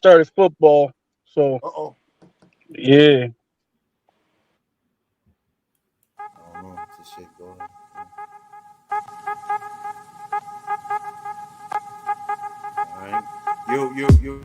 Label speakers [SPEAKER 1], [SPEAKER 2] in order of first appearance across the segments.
[SPEAKER 1] started football. So
[SPEAKER 2] Uh-oh.
[SPEAKER 1] yeah.
[SPEAKER 3] I don't know. This shit going. All right. You.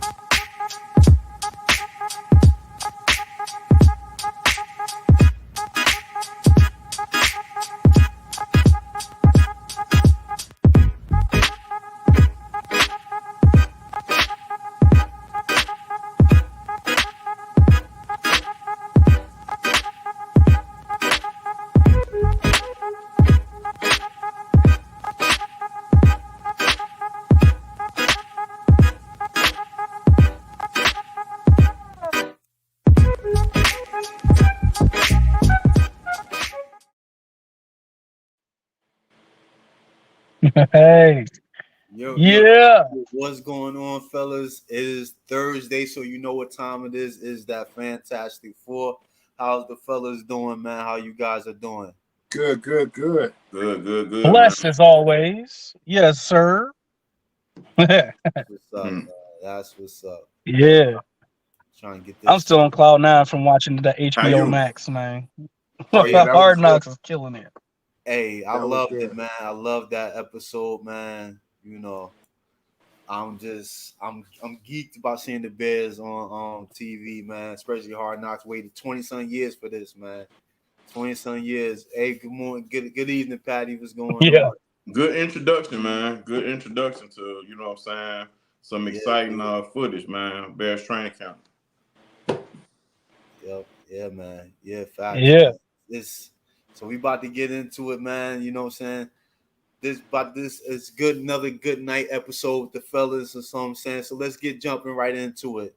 [SPEAKER 1] Hey.
[SPEAKER 3] Yo,
[SPEAKER 1] Yeah.
[SPEAKER 3] what's going on, fellas? It is Thursday, so you know what time it is. Is that Fantastic Four? How's the fellas doing, man? How you guys are doing?
[SPEAKER 2] Good, good, good.
[SPEAKER 4] Good, man.
[SPEAKER 1] Blessed as always. Yes, sir. Yeah.
[SPEAKER 3] What's up, man? That's what's up. Trying to get
[SPEAKER 1] I'm
[SPEAKER 3] this.
[SPEAKER 1] still on cloud nine from watching the
[SPEAKER 4] How
[SPEAKER 1] HBO
[SPEAKER 4] you?
[SPEAKER 1] Max, man.
[SPEAKER 2] Oh yeah, that was
[SPEAKER 1] Hard
[SPEAKER 2] good.
[SPEAKER 1] Knocks is killing it.
[SPEAKER 3] Hey, I
[SPEAKER 2] That was
[SPEAKER 3] loved it,
[SPEAKER 2] good.
[SPEAKER 3] man. I love that episode, man. I'm geeked about seeing the Bears on TV, man. Especially Hard Knocks. Waited 20 some years for this, man. 20 some years. Hey, good morning, good evening, Patty. What's going
[SPEAKER 1] Yeah.
[SPEAKER 3] on?
[SPEAKER 4] Good introduction, man. Good introduction to, you know what I'm saying, some
[SPEAKER 3] Yeah,
[SPEAKER 4] exciting
[SPEAKER 3] yeah.
[SPEAKER 4] footage, man. Bears training camp.
[SPEAKER 3] Yep, yeah, man. Yeah, facts,
[SPEAKER 1] Yeah.
[SPEAKER 3] man. This so we about to get into it, man. You know what I'm saying? This is good, another good night episode with the fellas or something I'm saying. So let's get jumping right into it.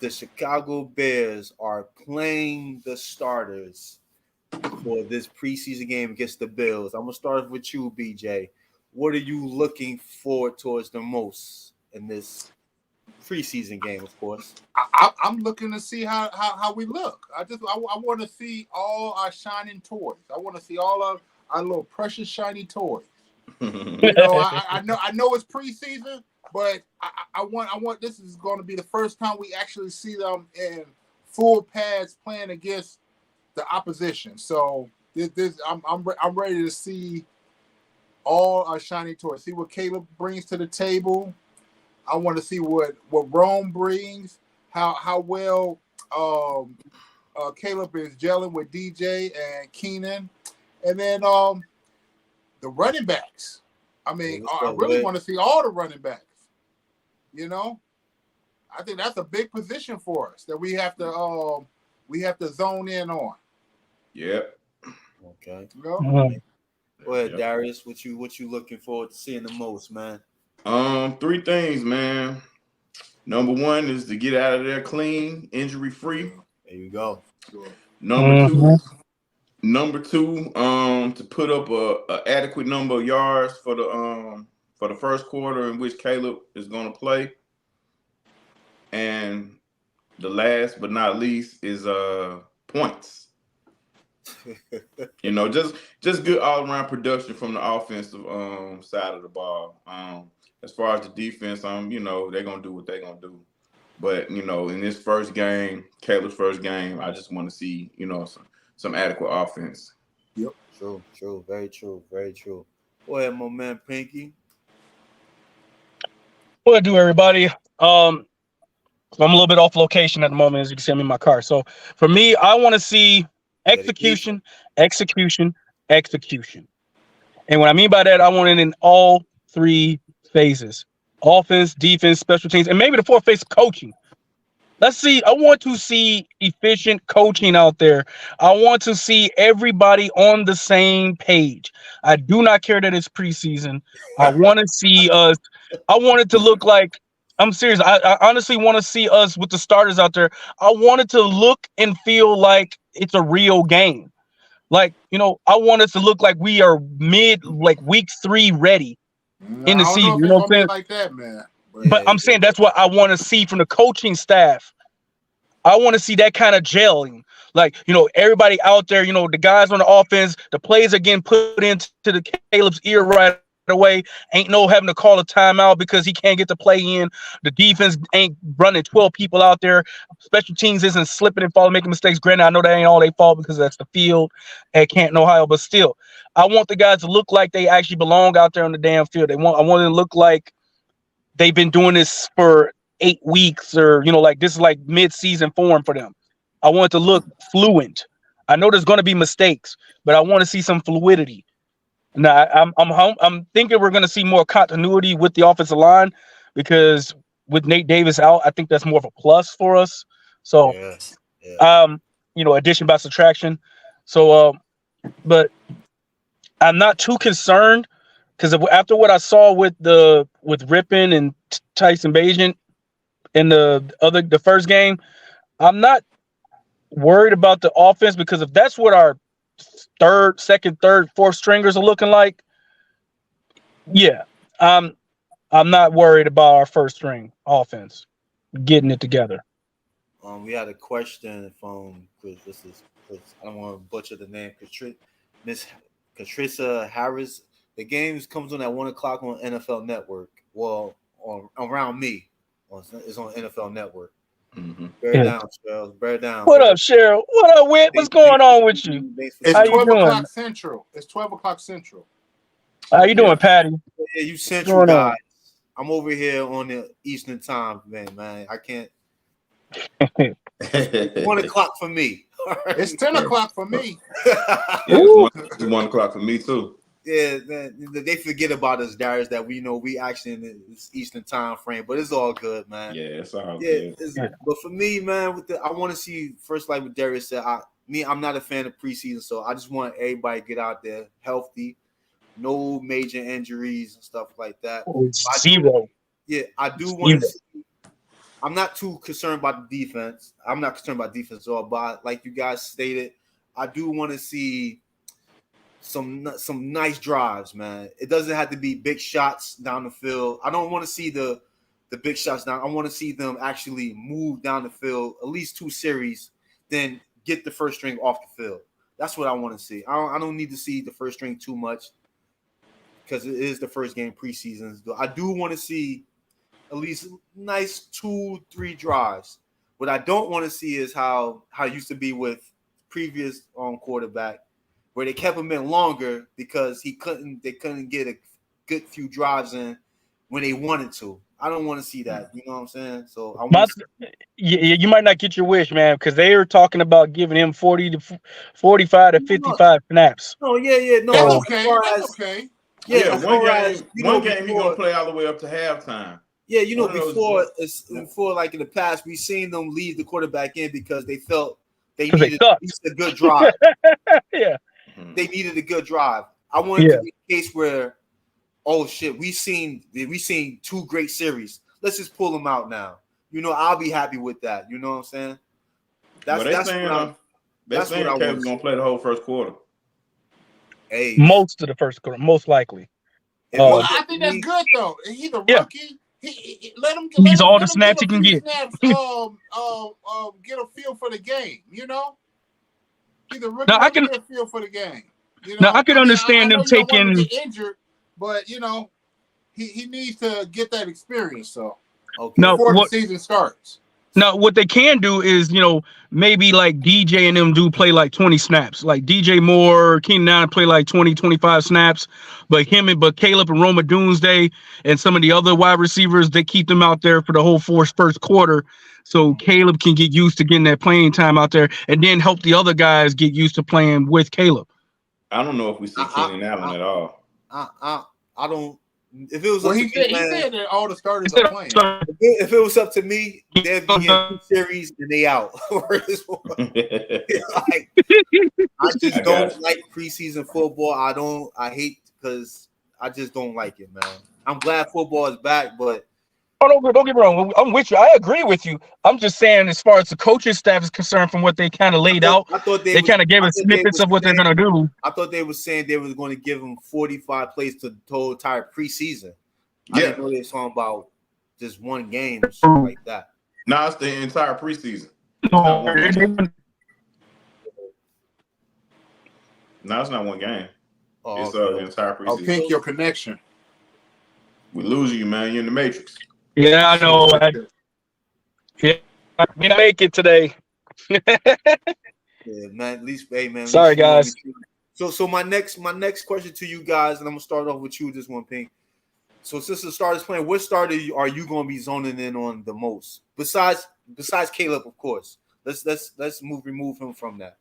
[SPEAKER 3] The Chicago Bears are playing the starters for this preseason game against the Bills. I'm gonna start with you, BJ. What are you looking forward towards the most in this preseason game, of course?
[SPEAKER 2] I'm looking to see how we look. I want to see all our shining toys. I want to see all of our little precious shiny toys. You know, I know it's preseason, but I want this is going to be the first time we actually see them in full pads playing against the opposition. So I'm ready to see all our shiny toys. See what Caleb brings to the table. I want to see what Rome brings. How well Caleb is gelling with DJ and Keenan, and then the running backs. I mean, I really want to see all the running backs. You know, I think that's a big position for us that we have to zone in on.
[SPEAKER 4] Yep.
[SPEAKER 3] Okay.
[SPEAKER 2] You know?
[SPEAKER 3] Go ahead,
[SPEAKER 4] Yep.
[SPEAKER 3] Darius. What you looking forward to seeing the most, man?
[SPEAKER 4] Three things, man. Number one is to get out of there clean, injury free.
[SPEAKER 3] There you go.
[SPEAKER 2] Sure.
[SPEAKER 4] Number two, to put up a adequate number of yards for the first quarter in which Caleb is going to play. And the last but not least is points. You know, just good all around production from the offensive side of the ball. As far as the defense, you know, they're gonna do what they're gonna do. But you know, in this first game, Caleb's first game, I just want to see, you know, some adequate offense.
[SPEAKER 2] Yep.
[SPEAKER 3] True, very true. Go ahead, my man Pinky.
[SPEAKER 1] What do everybody? So I'm a little bit off location at the moment, as you can see, I'm in my car. So for me, I want to see execution. And what I mean by that, I want it in all three phases: offense, defense, special teams, and maybe the fourth phase, coaching. Let's see. I want to see efficient coaching out there. I want to see everybody on the same page. I do not care that it's preseason. I want to see us. I want it to look like. I'm serious. I honestly want to see us with the starters out there. I want it to look and feel like it's a real game. Like, you know, I want us to look like we are like week 3 ready in the
[SPEAKER 2] I don't know
[SPEAKER 1] season.
[SPEAKER 2] if
[SPEAKER 1] You
[SPEAKER 2] it's
[SPEAKER 1] know what
[SPEAKER 2] gonna
[SPEAKER 1] I'm
[SPEAKER 2] be
[SPEAKER 1] saying?
[SPEAKER 2] like that, man.
[SPEAKER 1] But I'm saying that's what I want to see from the coaching staff. I want to see that kind of gelling. Like, you know, everybody out there, you know, the guys on the offense, the plays are getting put into the Caleb's ear right away. away. Ain't no having to call a timeout because he can't get to play in. The defense ain't running 12 people out there. Special teams isn't slipping and falling, making mistakes. Granted, I know that ain't all their fault because that's the field at Canton, Ohio. But still, I want the guys to look like they actually belong out there on the damn field. I want them to look like they've been doing this for 8 weeks, or like this is like mid-season form for them. I want it to look fluent. I know there's going to be mistakes, but I want to see some fluidity. Now, I'm thinking we're going to see more continuity with the offensive line, because with Nate Davis out, I think that's more of a plus for us. So, addition by subtraction. So, but I'm not too concerned, because after what I saw with Rippon and Tyson Bagent in the first game, I'm not worried about the offense, because if that's what our second, third, fourth stringers are looking like, yeah, I'm not worried about our first string offense getting it together.
[SPEAKER 3] We had a question from Chris. I don't want to butcher the name. Miss Katrissa Harris. The games comes on at 1:00 on NFL Network. Well, around me, it's on NFL Network.
[SPEAKER 4] Mm-hmm.
[SPEAKER 3] Bear down, Cheryl. Bear down.
[SPEAKER 1] What up, Cheryl? What up, Whit? What's going on with you?
[SPEAKER 2] It's
[SPEAKER 1] How
[SPEAKER 2] 12
[SPEAKER 1] you doing?
[SPEAKER 2] o'clock Central. It's 12 o'clock Central.
[SPEAKER 1] How you doing, Patty?
[SPEAKER 3] Yeah, you Central guys. I'm over here on the Eastern time, man. I can't. 1:00 for me.
[SPEAKER 2] Right. It's 10 o'clock for me.
[SPEAKER 4] It's 1:00 for me too.
[SPEAKER 3] Yeah, man, they forget about us, Darius, that we actually in this Eastern time frame, but it's all good, man.
[SPEAKER 4] Yeah, it's all good.
[SPEAKER 3] But for me, man, I want to see first, like what Darius said. I'm not a fan of preseason, so I just want everybody to get out there healthy, no major injuries and stuff like that.
[SPEAKER 1] Zero.
[SPEAKER 3] I do want to see. I'm not too concerned about the defense. I'm not concerned about defense at all, but like you guys stated, I do want to see some nice drives, man. It doesn't have to be big shots down the field. I don't want to see the big shots down. I want to see them actually move down the field at least 2 series, then get the first string off the field. That's what I want to see. I don't need to see the first string too much, because it is the first game preseason. I do want to see at least nice 2-3 drives. What I don't want to see is how it used to be with previous quarterback, where they kept him in longer because they couldn't get a good few drives in when they wanted to. I don't want to see that. You know what I'm saying? So
[SPEAKER 1] you might not get your wish, man, because they are talking about giving him 40 to 45 to 55 snaps.
[SPEAKER 3] No, yeah. No,
[SPEAKER 2] that's okay.
[SPEAKER 4] Yeah, one game he's gonna play all the way up to halftime.
[SPEAKER 3] Yeah, before like in the past, we've seen them leave the quarterback in because they felt they needed a good drive.
[SPEAKER 1] Yeah.
[SPEAKER 3] They needed a good drive. I want it to be a case where, oh shit, we seen 2 great series. Let's just pull them out now. I'll be happy with that. You know what I'm saying? That's saying
[SPEAKER 4] Kevin's gonna play the whole first quarter.
[SPEAKER 3] Hey,
[SPEAKER 1] most of the first quarter, most likely.
[SPEAKER 2] I think that's good though. He's a rookie. Let him
[SPEAKER 1] needs all the snaps he can get.
[SPEAKER 2] Snaps, get a feel for the game. He's a rookie.
[SPEAKER 1] Now,
[SPEAKER 2] get a feel for the game.
[SPEAKER 1] Now I can understand them taking
[SPEAKER 2] get injured, but he needs to get that experience. So before the season starts.
[SPEAKER 1] Now, what they can do is, maybe like DJ and them do play like 20 snaps. Like DJ Moore, Keenan Allen play like 20, 25 snaps. But Caleb and Roma Doomsday and some of the other wide receivers, they keep them out there for the whole first quarter. So Caleb can get used to getting that playing time out there and then help the other guys get used to playing with Caleb.
[SPEAKER 4] I don't know if we see Keenan Allen at all.
[SPEAKER 3] I don't. If it was
[SPEAKER 2] he said that all the starters are playing.
[SPEAKER 3] If it was up to me, they'd be in 2 series and they out. I just don't like preseason football. I hate, because I just don't like it, man. I'm glad football is back, but
[SPEAKER 1] don't get me wrong. I'm with you. I agree with you. I'm just saying, as far as the coaching staff is concerned, from what they kind of laid out, they kind of gave us snippets of what they're going to do.
[SPEAKER 3] I thought they were saying they was going to give them 45 plays to the whole entire preseason.
[SPEAKER 4] Yeah.
[SPEAKER 3] I didn't know they were talking about just one game or something like that.
[SPEAKER 4] No, it's the entire preseason.
[SPEAKER 1] No,
[SPEAKER 4] it's not one game.
[SPEAKER 3] Oh,
[SPEAKER 4] it's the entire preseason.
[SPEAKER 2] I think your connection.
[SPEAKER 4] We losing you, man. You're in the Matrix.
[SPEAKER 1] Yeah, I know. Yeah, I mean, I make it today.
[SPEAKER 3] Yeah, man. At least, hey, man. At
[SPEAKER 1] Sorry,
[SPEAKER 3] least you know
[SPEAKER 1] guys.
[SPEAKER 3] So my next question to you guys, and I'm gonna start off with you this one, Pink. So since the starter's playing, what starter are you gonna be zoning in on the most? Besides Caleb, of course. Let's remove him from that.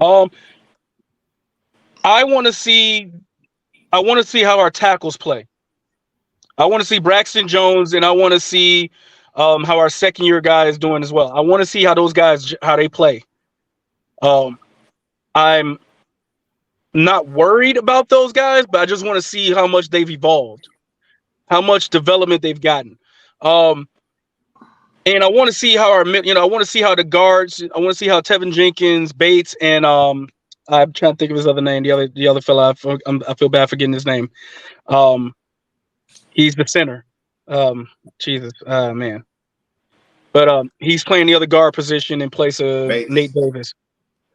[SPEAKER 1] I want to see how our tackles play. I want to see Braxton Jones, and I want to see how our second year guy is doing as well. I want to see how those guys they play. I'm not worried about those guys, but I just want to see how much they've evolved, how much development they've gotten. And I want to see how I want to see how the guards. I want to see how Tevin Jenkins, Bates, and I'm trying to think of his other name. The other fella. I feel bad forgetting his name. He's the center. Jesus, man. But he's playing the other guard position in place of
[SPEAKER 4] Bates.
[SPEAKER 1] Nate Davis.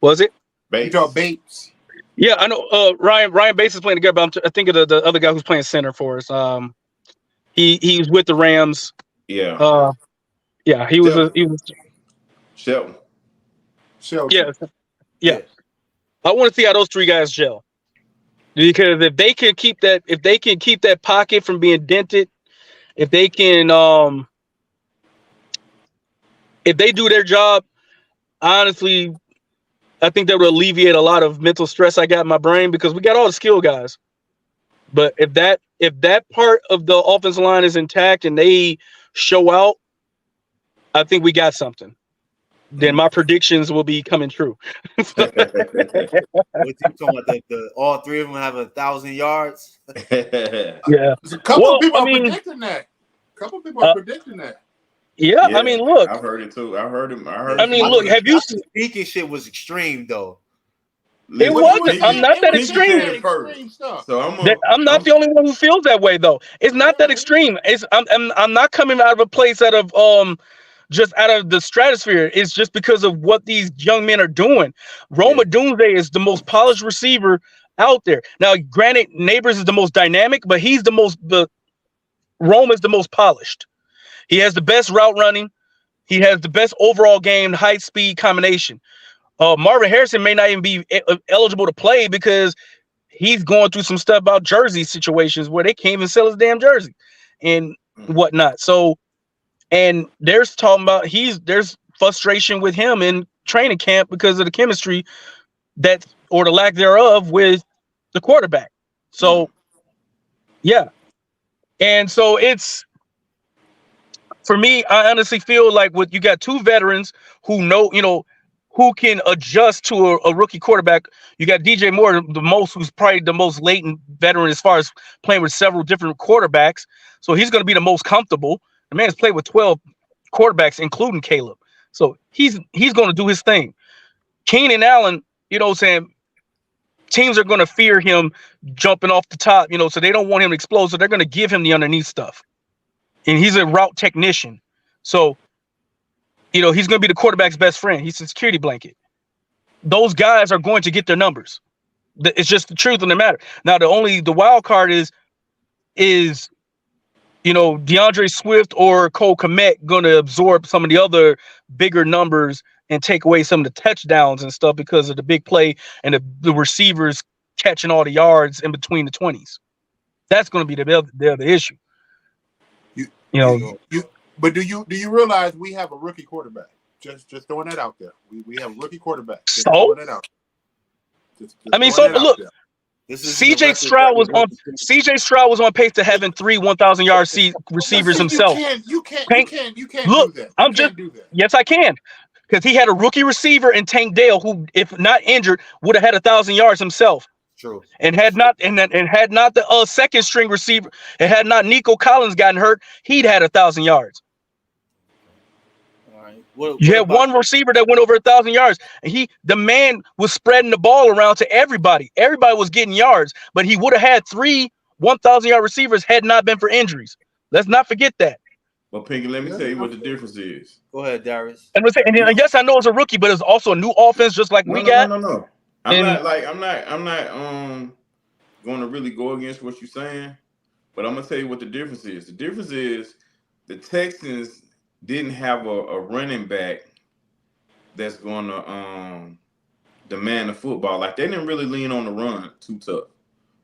[SPEAKER 1] Was it?
[SPEAKER 2] Bates.
[SPEAKER 1] Yeah, I know. Ryan Bates is playing together, but I think of the other guy who's playing center for us. He's with the Rams.
[SPEAKER 4] Yeah.
[SPEAKER 1] Yeah, he was
[SPEAKER 4] Shelton.
[SPEAKER 1] Yeah. I want to see how those three guys gel. Because if they can keep that pocket from being dented, if they can if they do their job, honestly, I think that would alleviate a lot of mental stress I got in my brain because we got all the skill guys. But if that part of the offensive line is intact and they show out, I think we got something. Then my predictions will be coming true.
[SPEAKER 3] What you talking about? All three of them have 1,000 yards.
[SPEAKER 1] Yeah,
[SPEAKER 2] a couple of people are predicting that.
[SPEAKER 1] Yeah, I mean, look,
[SPEAKER 4] I've heard it too. I heard him.
[SPEAKER 1] I mean, look, have you seen
[SPEAKER 3] speaking shit was extreme though?
[SPEAKER 1] It wasn't. I'm not that extreme.
[SPEAKER 4] So
[SPEAKER 1] I'm not the only one who feels that way though. It's not that extreme. I'm not coming out of a place out of just out of the stratosphere. It's just because of what these young men are doing. Roma Doomsday is the most polished receiver out there. Now, granted, Neighbors is the most dynamic, but Roma is the most polished. He has the best route running. He has the best overall game, height, speed combination. Marvin Harrison may not even be eligible to play because he's going through some stuff about jersey situations where they can't even sell his damn jersey and whatnot. So, and there's talking about there's frustration with him in training camp because of the chemistry or the lack thereof with the quarterback. So, yeah. And so for me, I honestly feel like you got two veterans who who can adjust to a rookie quarterback. You got DJ Moore, who's probably the most latent veteran as far as playing with several different quarterbacks. So he's going to be the most comfortable. The man's played with 12 quarterbacks, including Caleb. So he's going to do his thing. Keenan Allen, teams are going to fear him jumping off the top, so they don't want him to explode. So they're going to give him the underneath stuff. And he's a route technician. So, he's going to be the quarterback's best friend. He's a security blanket. Those guys are going to get their numbers. It's just the truth of the matter. Now, the wild card is DeAndre Swift or Cole Kmet going to absorb some of the other bigger numbers and take away some of the touchdowns and stuff because of the big play and the receivers catching all the yards in between the 20s. That's going to be the other issue.
[SPEAKER 2] But do you realize we have a rookie quarterback? Just throwing that out there. We have a rookie quarterback. Just throwing it out.
[SPEAKER 1] Look. CJ Stroud was on pace to having 3 1,000-yard receivers himself.
[SPEAKER 2] You can't do that.
[SPEAKER 1] Yes, I can. Because he had a rookie receiver in Tank Dale who, if not injured, would have had 1,000 yards himself.
[SPEAKER 3] True.
[SPEAKER 1] And had not the second string receiver, and had not Nico Collins gotten hurt, he'd had 1,000 yards.
[SPEAKER 3] All right.
[SPEAKER 1] You had one receiver that went over 1,000 yards, and the man was spreading the ball around to everybody. Everybody was getting yards, but he would have had 3 1,000-yard receivers had not been for injuries. Let's not forget that.
[SPEAKER 4] Well, Pinky, let me tell you what the difference is.
[SPEAKER 3] Go ahead, Darius.
[SPEAKER 1] And yes, I know it's a rookie, but it's also a new offense, just like we got.
[SPEAKER 4] No. I'm not going to really go against what you're saying, But I'm gonna tell you what the difference is. The difference is the Texans didn't have a running back that's gonna demand the football. Like they didn't really lean on the run too tough.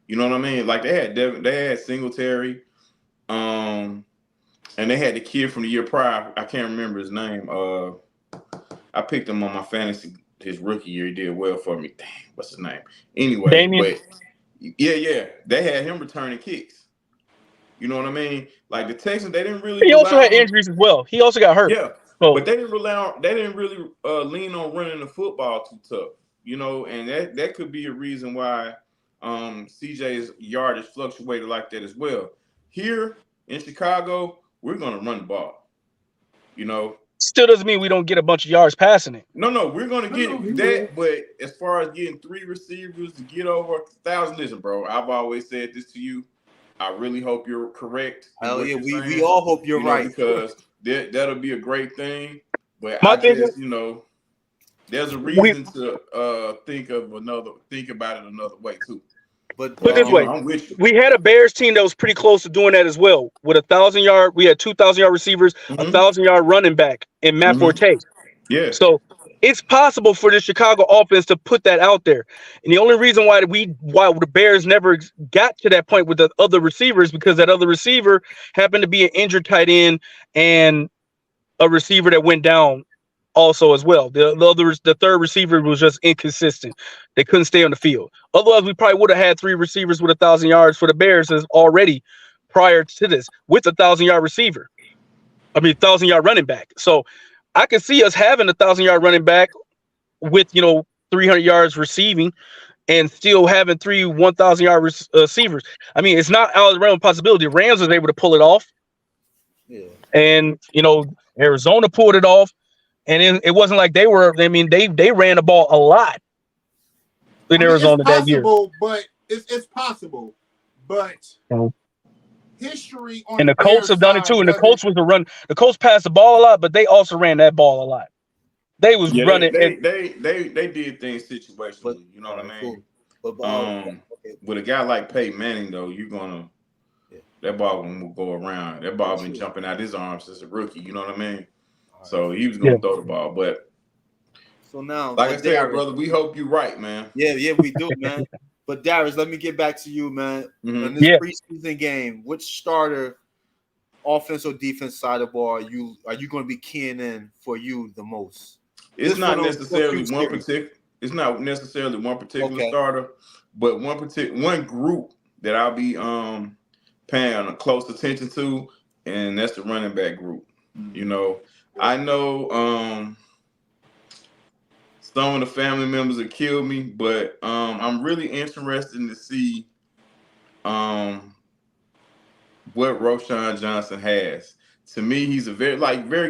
[SPEAKER 4] You know what I mean? Like they had Singletary, and they had the kid from the year prior. I can't remember his name. I picked him on my fantasy his rookie year. He did well for me. Dang, what's his name? Anyway,
[SPEAKER 1] Damien.
[SPEAKER 4] but yeah, they had him returning kicks. You know what I mean? Like the Texans, they didn't really
[SPEAKER 1] He also
[SPEAKER 4] rely
[SPEAKER 1] had
[SPEAKER 4] on.
[SPEAKER 1] injuries as well. He also got hurt.
[SPEAKER 4] Yeah,
[SPEAKER 1] So
[SPEAKER 4] but they didn't rely on. They didn't really lean on running the football too tough. You know, and that could be a reason why CJ's yardage fluctuated like that as well. Here in Chicago, we're gonna run the ball. You know,
[SPEAKER 1] still doesn't mean we don't get a bunch of yards passing it.
[SPEAKER 4] no, we're gonna get
[SPEAKER 2] he
[SPEAKER 4] that. But as far as getting 3 receivers to get over 1,000, listen, bro. I've always said this to you. I really hope you're correct.
[SPEAKER 3] Hell yeah, we all hope you're right.
[SPEAKER 4] Because that'll be a great thing. But
[SPEAKER 1] My
[SPEAKER 4] I
[SPEAKER 1] thing
[SPEAKER 4] just, there's a reason to think about it another way too.
[SPEAKER 3] But
[SPEAKER 1] Put it this way,
[SPEAKER 4] I'm with you.
[SPEAKER 1] we had a Bears team that was pretty close to doing that as well. With 1,000-yard, we had 2,000-yard receivers, 1,000-yard running back in Matt Forte.
[SPEAKER 4] Yeah.
[SPEAKER 1] So it's possible for the Chicago offense to put that out there. And the only reason why the Bears never got to that point with the other receivers, because that other receiver happened to be an injured tight end and a receiver that went down also as well. The third receiver was just inconsistent. They couldn't stay on the field. Otherwise, we probably would have had 3 receivers with 1,000 yards for the Bears as already prior to this with a 1,000-yard receiver. 1,000-yard running back. So I can see us having a 1,000-yard running back with 300 yards receiving and still having 3 1,000-yard receivers. It's not out of the realm of possibility. Rams was able to pull it off.
[SPEAKER 3] Yeah.
[SPEAKER 1] And Arizona pulled it off. And it wasn't like they ran the ball a lot in Arizona that year.
[SPEAKER 2] But it's possible. But history on
[SPEAKER 1] and the Colts have done it too. And the Colts was the Colts passed the ball a lot, but they also ran that ball a lot. They was running.
[SPEAKER 4] They did things situationally. You know what I mean?
[SPEAKER 3] Cool.
[SPEAKER 4] With a guy like Peyton Manning, though, you're gonna that ball will go around. That ball been jumping out his arms since a rookie. You know what I mean? So he was gonna throw the ball, but
[SPEAKER 3] so now,
[SPEAKER 4] like I said, Darius, brother, we hope you're right, man.
[SPEAKER 3] Yeah, we do, man. But Darius, let me get back to you, man. In this preseason game, which starter, offense or defense side of the ball, are you going to be keying in for you the most?
[SPEAKER 4] It's not necessarily one particular. It's not necessarily one particular starter, but one group that I'll be paying close attention to, and that's the running back group. I know some of the family members have killed me, but I'm really interested to see what Roschon Johnson has. To me, he's a very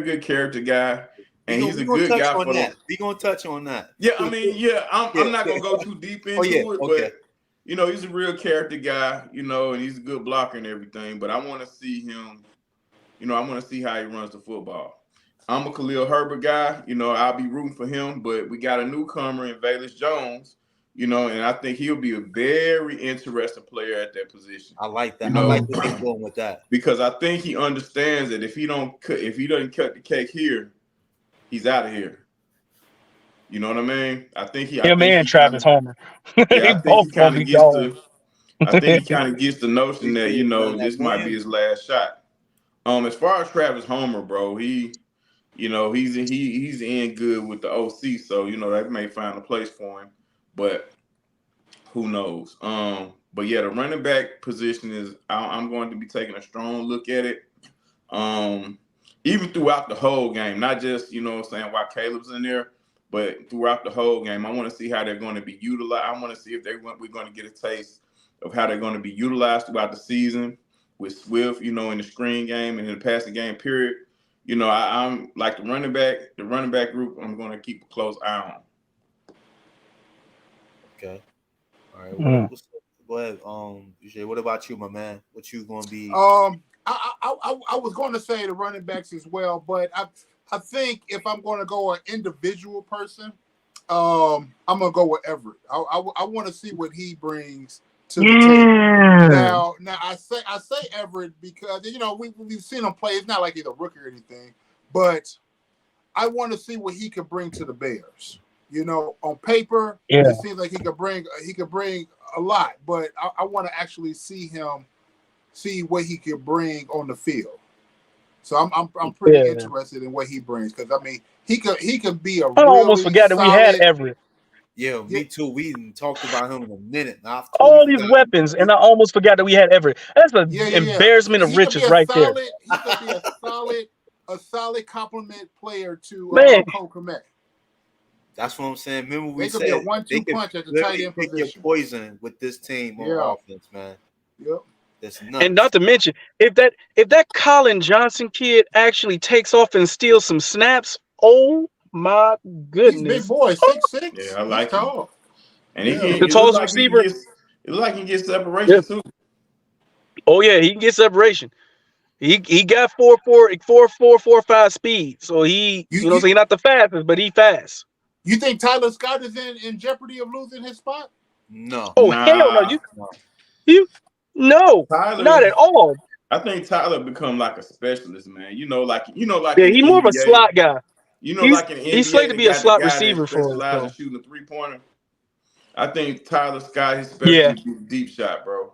[SPEAKER 4] good character guy, and he's a good guy for that.
[SPEAKER 3] We're gonna touch on that.
[SPEAKER 4] Yeah, I'm not gonna go too deep into it, but he's a real character guy, and he's a good blocker and everything. But I want to see him. I want to see how he runs the football. I'm a Khalil Herbert guy. I'll be rooting for him, but we got a newcomer in Velus Jones, and I think he'll be a very interesting player at that position.
[SPEAKER 3] I like that. I like where he's going with that.
[SPEAKER 4] Because I think he understands that if he doesn't cut the cake here, he's out of here. You know what I mean? I think he
[SPEAKER 1] Travis Homer.
[SPEAKER 4] I think he kind of gets the notion that, this might be his last shot. As far as Travis Homer, bro, he's in good with the OC, so that may find a place for him, but who knows? But yeah, the running back position is I'm going to be taking a strong look at it, even throughout the whole game, not just saying why Caleb's in there, but throughout the whole game. I want to see how they're going to be utilized. I want to see if we're going to get a taste of how they're going to be utilized throughout the season with Swift, in the screen game and in the passing game period. I'm like the running back group, I'm going to keep a close eye on.
[SPEAKER 3] Okay. All right. Go ahead. Jay, what about you, my man? What you going to be?
[SPEAKER 2] I was going to say the running backs as well, but I think if I'm going to go an individual person, I'm going to go with Everett. I want to see what he brings to the table. Now I say Everett because we've seen him play. It's not like he's a rookie or anything, but I want to see what he could bring to the Bears. On paper, it seems like he could bring a lot, but I want to actually see what he could bring on the field. So I'm pretty interested in what he brings because he could be a
[SPEAKER 1] I almost forgot that we had Everett.
[SPEAKER 3] Yeah, me too. We didn't talk about him in a minute. Now,
[SPEAKER 1] all these weapons, and I almost forgot that we had Everett. That's an embarrassment of riches right there.
[SPEAKER 2] He could be a solid compliment player to Cole Kmet.
[SPEAKER 3] That's what I'm saying. Remember we said
[SPEAKER 2] they could be a 1-2 punch at the tight end position.
[SPEAKER 3] Your poison with this team on offense, man.
[SPEAKER 2] Yep.
[SPEAKER 3] That's nuts.
[SPEAKER 1] And not to mention, if that Colin Johnson kid actually takes off and steals some snaps, oh my goodness!
[SPEAKER 2] He's big boy, 6'6".
[SPEAKER 4] Yeah, I like him. And
[SPEAKER 1] the tallest receiver.
[SPEAKER 4] It looks like he gets separation too.
[SPEAKER 1] Oh yeah, he can get separation. He got 4.5 speed, so he's not the fastest, but he fast.
[SPEAKER 2] You think Tyler Scott is in jeopardy of losing his spot?
[SPEAKER 3] No.
[SPEAKER 1] Oh hell no! No,
[SPEAKER 4] Tyler,
[SPEAKER 1] not at all.
[SPEAKER 4] I think Tyler become like a specialist, man. He's
[SPEAKER 1] more of a slot guy.
[SPEAKER 4] Like in the NBA,
[SPEAKER 1] he's slated to be a slot receiver for
[SPEAKER 4] us. Shooting a 3-pointer. I think Tyler Scott, his specialty is the deep shot, bro.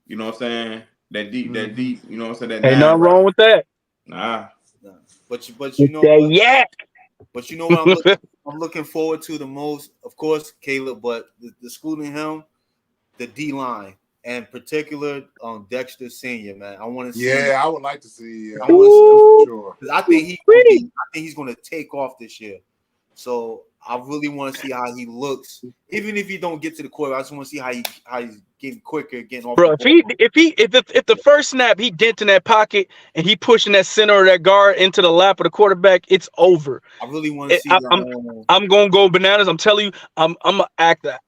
[SPEAKER 4] You know what I'm saying? That deep. You know what I'm saying?
[SPEAKER 1] Ain't nothing wrong with that.
[SPEAKER 4] Nah.
[SPEAKER 3] But you know what?
[SPEAKER 1] Yeah.
[SPEAKER 3] But you know what I'm looking forward to the most, of course, Caleb. But excluding him, the D line. And particular Dexter Senior, man. I want to see.
[SPEAKER 2] Yeah, I would like to see.
[SPEAKER 3] I want to see him for sure. I think he's going to take off this year. So I really want to see how he looks. Even if he don't get to the quarterback, I just want to see how he's getting quicker, getting off.
[SPEAKER 1] Bro, if the first snap he dent in that pocket and he pushing that center or that guard into the lap of the quarterback, it's over.
[SPEAKER 3] I really want to see.
[SPEAKER 1] I'm gonna go bananas. I'm telling you, I'm gonna act that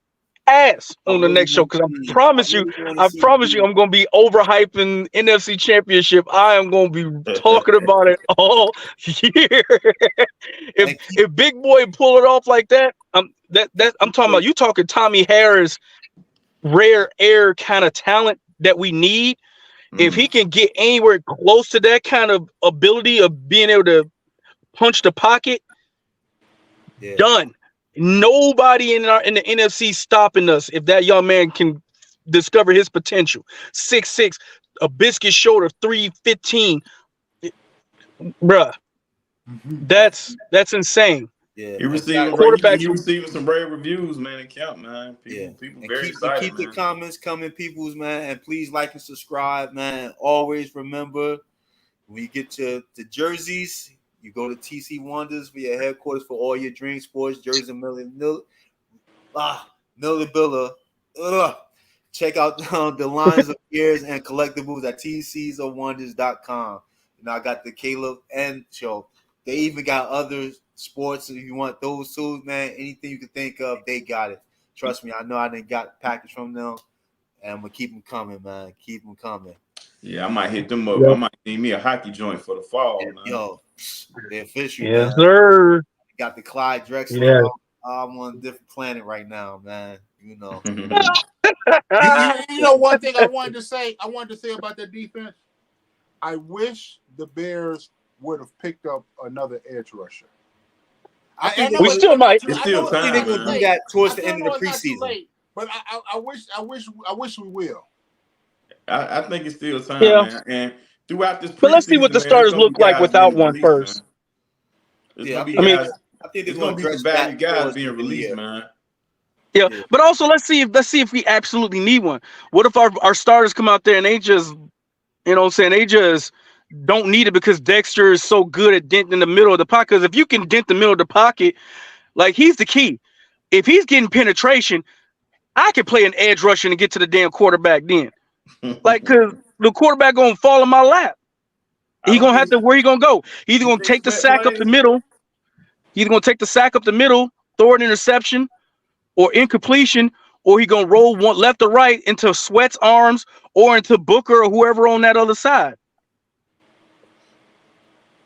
[SPEAKER 1] ass on the next show because I promise you, I'm gonna be overhyping NFC Championship. I am gonna be talking about it all year. if Big Boy pull it off like that, I'm talking about. You talking Tommy Harris, rare air kind of talent that we need. If he can get anywhere close to that kind of ability of being able to punch the pocket, done. Nobody in the NFC stopping us if that young man can discover his potential. 6'6", a biscuit shoulder, 315. Bruh. That's insane.
[SPEAKER 3] Yeah,
[SPEAKER 4] he receiving some rave reviews, man. It count, man. People very excited.
[SPEAKER 3] Keep the comments coming, peoples, man, and please like and subscribe, man. Always remember when you get to the jerseys. You go to TC Wonders for your headquarters for all your dream sports, jerseys and Millibilla. Check out the lines of gears and collectibles at tcsofwonders.com. I got the Caleb and show. They even got other sports if you want those too, man. Anything you can think of, they got it. Trust me, I know I done got a package from them, and I'm gonna keep them coming, man. Keep them coming.
[SPEAKER 4] Yeah, I might hit them up. I might need me a hockey joint for the fall, man.
[SPEAKER 3] Yo, they're official.
[SPEAKER 1] Yes,
[SPEAKER 3] man.
[SPEAKER 1] sir.
[SPEAKER 3] Got the Clyde Drexler.
[SPEAKER 1] Yeah.
[SPEAKER 3] I'm on a different planet right now, man.
[SPEAKER 2] You know one thing I wanted to say about the defense. I wish the Bears would have picked up another edge rusher.
[SPEAKER 1] We still might.
[SPEAKER 4] It's still time.
[SPEAKER 3] They're gonna do that towards the end of the preseason.
[SPEAKER 2] But I wish we will.
[SPEAKER 4] I think it's still time, man. And throughout this preseason,
[SPEAKER 1] but let's see what the starters look like without one first.
[SPEAKER 3] I think
[SPEAKER 4] there's going to be some value guys being released, man.
[SPEAKER 1] Yeah, but also let's see if we absolutely need one. What if our starters come out there and they just, they just don't need it because Dexter is so good at denting the middle of the pocket? Because if you can dent the middle of the pocket, like he's the key. If he's getting penetration, I can play an edge rusher and get to the damn quarterback then. Like, because the quarterback going to fall in my lap. He going to have to, where he going to go? He's going to take the sack up the middle. He's going to take the sack up the middle, throw an interception or incompletion, or he going to roll one left or right into Sweat's arms or into Booker or whoever on that other side.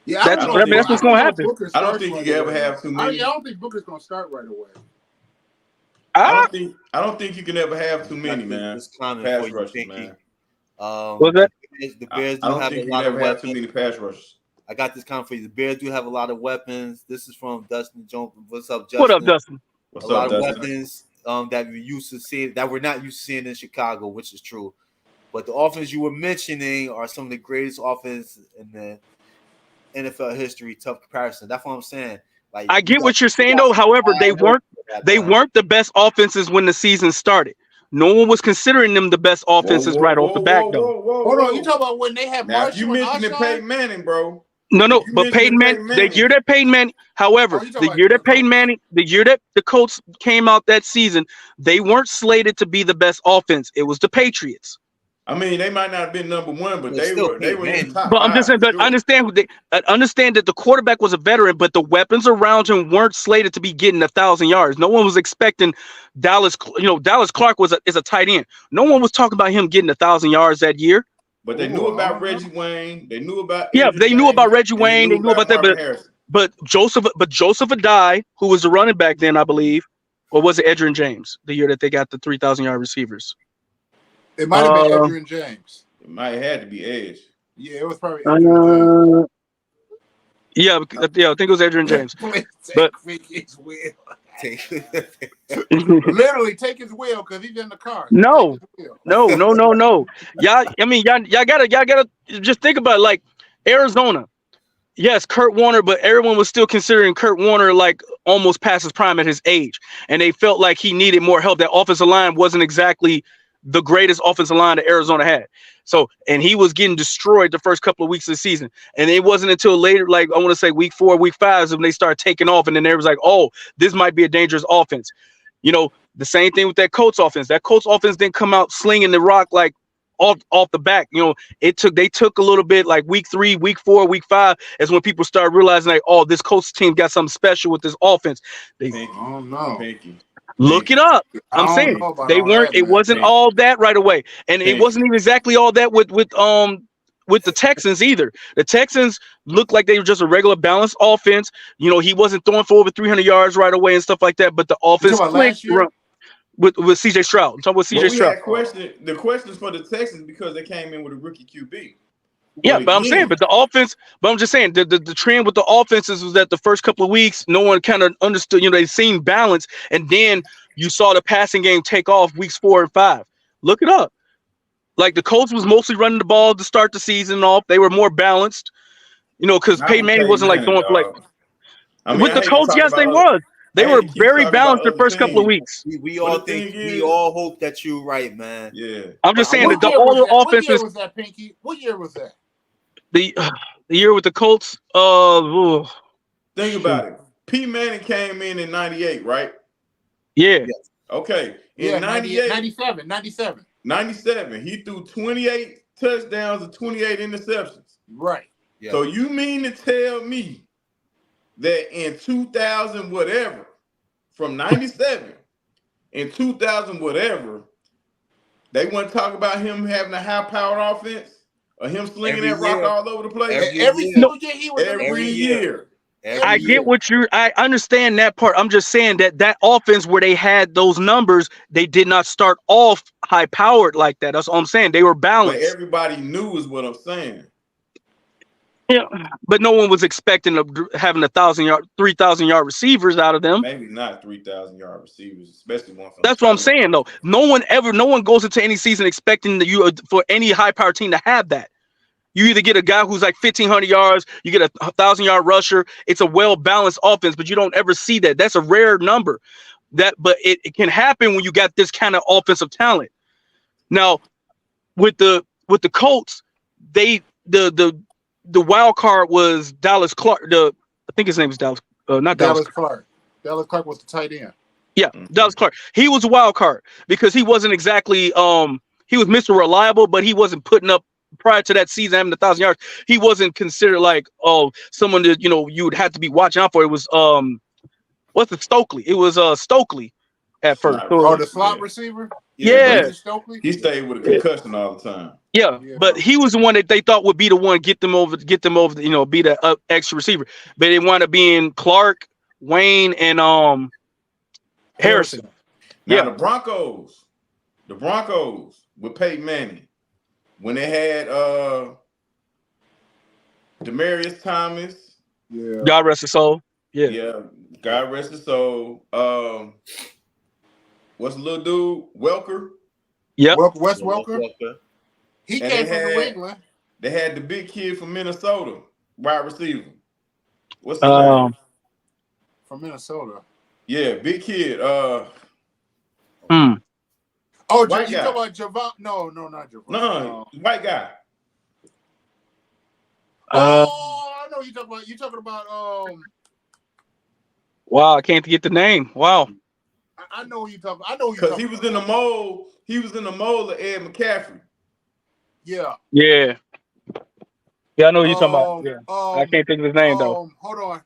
[SPEAKER 2] Yeah,
[SPEAKER 1] that's what's going to happen.
[SPEAKER 4] I don't think you can ever have too many.
[SPEAKER 2] I don't think Booker's going to start right away.
[SPEAKER 4] I don't think you can ever have too many, man.
[SPEAKER 3] This comment
[SPEAKER 4] Pass
[SPEAKER 3] for you,
[SPEAKER 4] rushers,
[SPEAKER 3] Pinky.
[SPEAKER 4] man.
[SPEAKER 1] What's that?
[SPEAKER 3] The Bears
[SPEAKER 4] I
[SPEAKER 3] do
[SPEAKER 4] don't
[SPEAKER 3] have
[SPEAKER 4] think
[SPEAKER 3] a
[SPEAKER 4] you
[SPEAKER 3] lot
[SPEAKER 4] can
[SPEAKER 3] of
[SPEAKER 4] ever have too
[SPEAKER 3] weapons.
[SPEAKER 4] many pass rushers.
[SPEAKER 3] I got this comment for you. The Bears do have a lot of weapons. This is from Dustin Jones. What's up, Justin?
[SPEAKER 1] What up, Dustin?
[SPEAKER 4] What's
[SPEAKER 3] a
[SPEAKER 4] up,
[SPEAKER 3] lot of
[SPEAKER 4] Dustin?
[SPEAKER 3] weapons that we used to see that we're not used to seeing in Chicago, which is true. But the offense you were mentioning are some of the greatest offenses in the NFL history. Tough comparison. That's what I'm saying. Like,
[SPEAKER 1] I get what you're saying though. However, they weren't the best offenses when the season started. No one was considering them the best offenses right off the back, though.
[SPEAKER 2] Hold on, you talking about when they had
[SPEAKER 4] Now, if you
[SPEAKER 2] Marshall and
[SPEAKER 4] mentioning
[SPEAKER 2] Alshon?
[SPEAKER 4] Peyton Manning, bro.
[SPEAKER 1] No, but Peyton Manning, the year that Peyton Manning, however, the year that Peyton Manning, the year that the Colts came out that season, they weren't slated to be the best offense. It was the Patriots.
[SPEAKER 4] I mean, they might not have been number one, but they were in the top
[SPEAKER 1] But I'm just saying that understand that the quarterback was a veteran, but the weapons around him weren't slated to be getting 1,000 yards. No one was expecting Dallas. Dallas Clark is a tight end. No one was talking about him getting 1,000 yards that year.
[SPEAKER 4] But they knew about Reggie Wayne. They knew about
[SPEAKER 1] they knew about Reggie Wayne. They knew about that. But Joseph Adai, who was the running back then, I believe, or was it Edgerrin James the year that they got the 3,000 yard receivers?
[SPEAKER 2] It might have been Edgerrin James.
[SPEAKER 4] It might have had to be Edge.
[SPEAKER 2] Yeah, it was probably Edgerrin James.
[SPEAKER 1] Yeah, I think it was Edgerrin James.
[SPEAKER 2] But his wheel. Literally take his wheel because he's in the car.
[SPEAKER 1] No. Y'all gotta just think about it, like Arizona. Yes, Kurt Warner, but everyone was still considering Kurt Warner like almost past his prime at his age, and they felt like he needed more help. That offensive line wasn't exactly the greatest offensive line that Arizona had. So, and he was getting destroyed the first couple of weeks of the season. And it wasn't until later, like I want to say week 4, week 5, when they started taking off. And then they was like, oh, this might be a dangerous offense. The same thing with that Colts offense. That Colts offense didn't come out slinging the rock like off the back. They took a little bit, like week 3, week 4, week 5 is when people started realizing like, oh, this Colts team got something special with this offense. Look it up. I'm saying they weren't. It wasn't all that right away, and it wasn't even exactly all that with the Texans either. The Texans looked like they were just a regular balanced offense. He wasn't throwing for over 300 yards right away and stuff like that. But the offense clicked with CJ Stroud. I'm talking about CJ Stroud.
[SPEAKER 4] The questions for the Texans because they came in with a rookie QB.
[SPEAKER 1] Yeah, but I'm saying, but the offense, but I'm just saying the trend with the offenses was that the first couple of weeks, no one kind of understood, they seemed balanced. And then you saw the passing game take off weeks 4 and 5. Look it up. Like the Colts was mostly running the ball to start the season off. They were more balanced, because Peyton Manning wasn't like throwing for like, with the Colts, yes, they was. They were very balanced the first couple of weeks.
[SPEAKER 3] We all hope that you're right, man.
[SPEAKER 4] Yeah.
[SPEAKER 1] I'm just saying that all the offenses.
[SPEAKER 2] What year was that, Pinky? What year was that?
[SPEAKER 1] The year with the Colts.
[SPEAKER 4] Think about it. P. Manning came in 98, right?
[SPEAKER 1] Yeah.
[SPEAKER 4] Okay. In
[SPEAKER 2] 97.
[SPEAKER 4] 97. He threw 28 touchdowns and 28 interceptions.
[SPEAKER 2] Right.
[SPEAKER 3] Yeah.
[SPEAKER 4] So you mean to tell me that in 2000 whatever, from 97 in 2000 whatever, they want to talk about him having a high-powered offense? Or him slinging that rock all over the place?
[SPEAKER 2] Every single year he was
[SPEAKER 4] every year.
[SPEAKER 1] I get I understand that part. I'm just saying that offense where they had those numbers, they did not start off high powered like that. That's all I'm saying. They were balanced.
[SPEAKER 4] But everybody knew is what I'm saying.
[SPEAKER 1] Yeah, but no one was expecting having 3,000 yard receivers out of them.
[SPEAKER 4] Maybe not 3,000 yard receivers, especially one from.
[SPEAKER 1] That's what I'm saying though. No one goes into any season expecting for any high power team to have that. You either get a guy who's like 1,500 yards, you get a 1,000 yard rusher. It's a well balanced offense, but you don't ever see that. That's a rare number. But it can happen when you got this kind of offensive talent. Now, with the Colts, the wild card was Dallas Clark. I think his name is Dallas. Not Dallas
[SPEAKER 2] Clark. Dallas Clark was the tight end.
[SPEAKER 1] Yeah, Dallas Clark. He was a wild card because he wasn't exactly. He was Mr. Reliable, but he wasn't putting up. Prior to that season, having 1,000 yards, he wasn't considered like someone that you would have to be watching out for. It was what's it, Stokely? It was Stokely at first.
[SPEAKER 2] The slot receiver.
[SPEAKER 1] Yeah.
[SPEAKER 4] He stayed with a concussion all the time.
[SPEAKER 1] Yeah, but he was the one that they thought would be the one get them over, be the extra receiver. But it wound up being Clark, Wayne, and Harrison. Yeah.
[SPEAKER 4] the Broncos with Peyton Manning, when they had Demaryius Thomas.
[SPEAKER 2] Yeah.
[SPEAKER 1] God rest his soul. Yeah.
[SPEAKER 4] Yeah, God rest his soul. What's the little dude? Welker.
[SPEAKER 1] Yep.
[SPEAKER 2] Wes Welker. He
[SPEAKER 4] And
[SPEAKER 2] came from New England.
[SPEAKER 4] They had the big kid from Minnesota, wide receiver. What's his name?
[SPEAKER 2] From Minnesota.
[SPEAKER 4] Yeah, big kid.
[SPEAKER 2] Oh,
[SPEAKER 4] white
[SPEAKER 2] you
[SPEAKER 4] guy.
[SPEAKER 2] talking about Javon? No, not Javon.
[SPEAKER 4] No, white guy.
[SPEAKER 2] I know you talking about. You talking about
[SPEAKER 1] Wow, I can't get the name. Wow.
[SPEAKER 2] I know who you talking. I know who you
[SPEAKER 4] because
[SPEAKER 2] talking
[SPEAKER 4] he was
[SPEAKER 2] about.
[SPEAKER 4] in the mold. He was in the mold of Ed McCaffrey.
[SPEAKER 2] Yeah.
[SPEAKER 1] Yeah. Yeah, I know who you're talking about. Yeah. I can't think of his name though.
[SPEAKER 2] Hold on.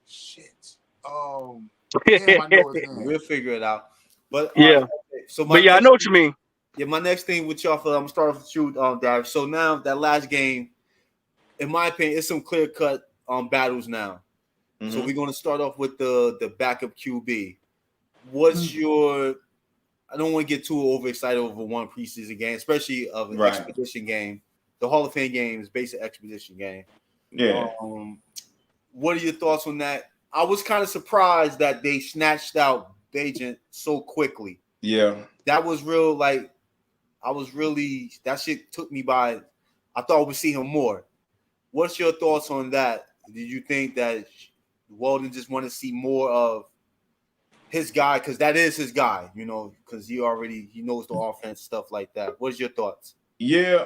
[SPEAKER 2] Shit. Damn, I know his name.
[SPEAKER 3] We'll figure it out. But
[SPEAKER 1] yeah.
[SPEAKER 3] Okay. So
[SPEAKER 1] I know what you mean.
[SPEAKER 3] Yeah, my next thing with y'all, I'm gonna start with you, Darius. So now that last game, in my opinion, it's some clear cut battles now. Mm-hmm. So we're gonna start off with the backup QB. What's your? I don't want to get too overexcited over one preseason game, especially of an expedition game. The Hall of Fame game is basically an expedition game.
[SPEAKER 4] Yeah.
[SPEAKER 3] What are your thoughts on that? I was kind of surprised that they snatched out Bagent so quickly.
[SPEAKER 4] Yeah.
[SPEAKER 3] That was real. Like, that shit took me by. I thought we'd see him more. What's your thoughts on that? Did you think that Walden just want to see more of his guy? Because that is his guy, because he knows the offense, stuff like that. What's your thoughts?
[SPEAKER 4] Yeah.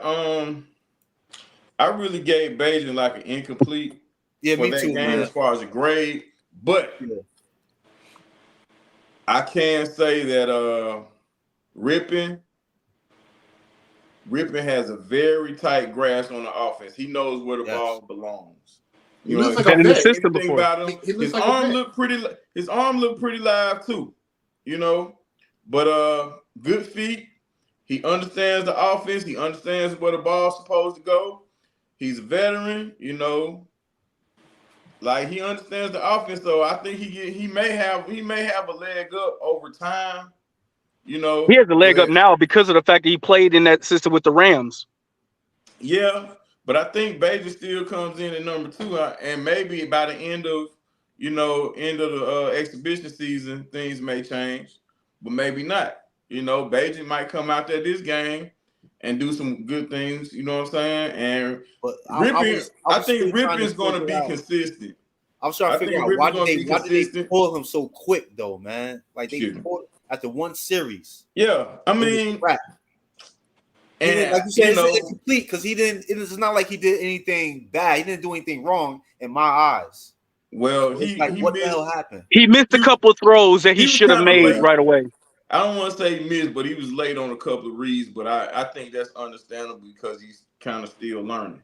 [SPEAKER 4] I really gave Bagent like an incomplete
[SPEAKER 3] for
[SPEAKER 4] me
[SPEAKER 3] that
[SPEAKER 4] too,
[SPEAKER 3] game
[SPEAKER 4] man. As far as a grade. But I can say that Rippin has a very tight grasp on the offense. He knows where the ball belongs.
[SPEAKER 2] He looks like a vet.
[SPEAKER 1] System before.
[SPEAKER 4] About him, his arm looked pretty live too, But good feet. He understands the offense. He understands where the ball's supposed to go. He's a veteran, Like he understands the offense, so I think he may have a leg up over time.
[SPEAKER 1] He has a leg up now because of the fact that he played in that system with the Rams.
[SPEAKER 4] Yeah, but I think Bajan still comes in at number 2, and maybe by the end of the exhibition season, things may change, but maybe not. Bajan might come out there this game and do some good things. You know what I'm saying? And I think Rippin's going to be consistent.
[SPEAKER 3] I was trying to figure out why did they pull him so quick though, man? Like they pulled after one series.
[SPEAKER 4] Yeah, I mean,
[SPEAKER 3] and like you said, it's incomplete because he didn't. It's not like he did anything bad. He didn't do anything wrong in my eyes.
[SPEAKER 4] Well,
[SPEAKER 3] what the hell happened?
[SPEAKER 1] He missed a couple of throws that he should have made right away.
[SPEAKER 4] I don't want to say he missed, but he was late on a couple of reads. But I think that's understandable because he's kind of still learning.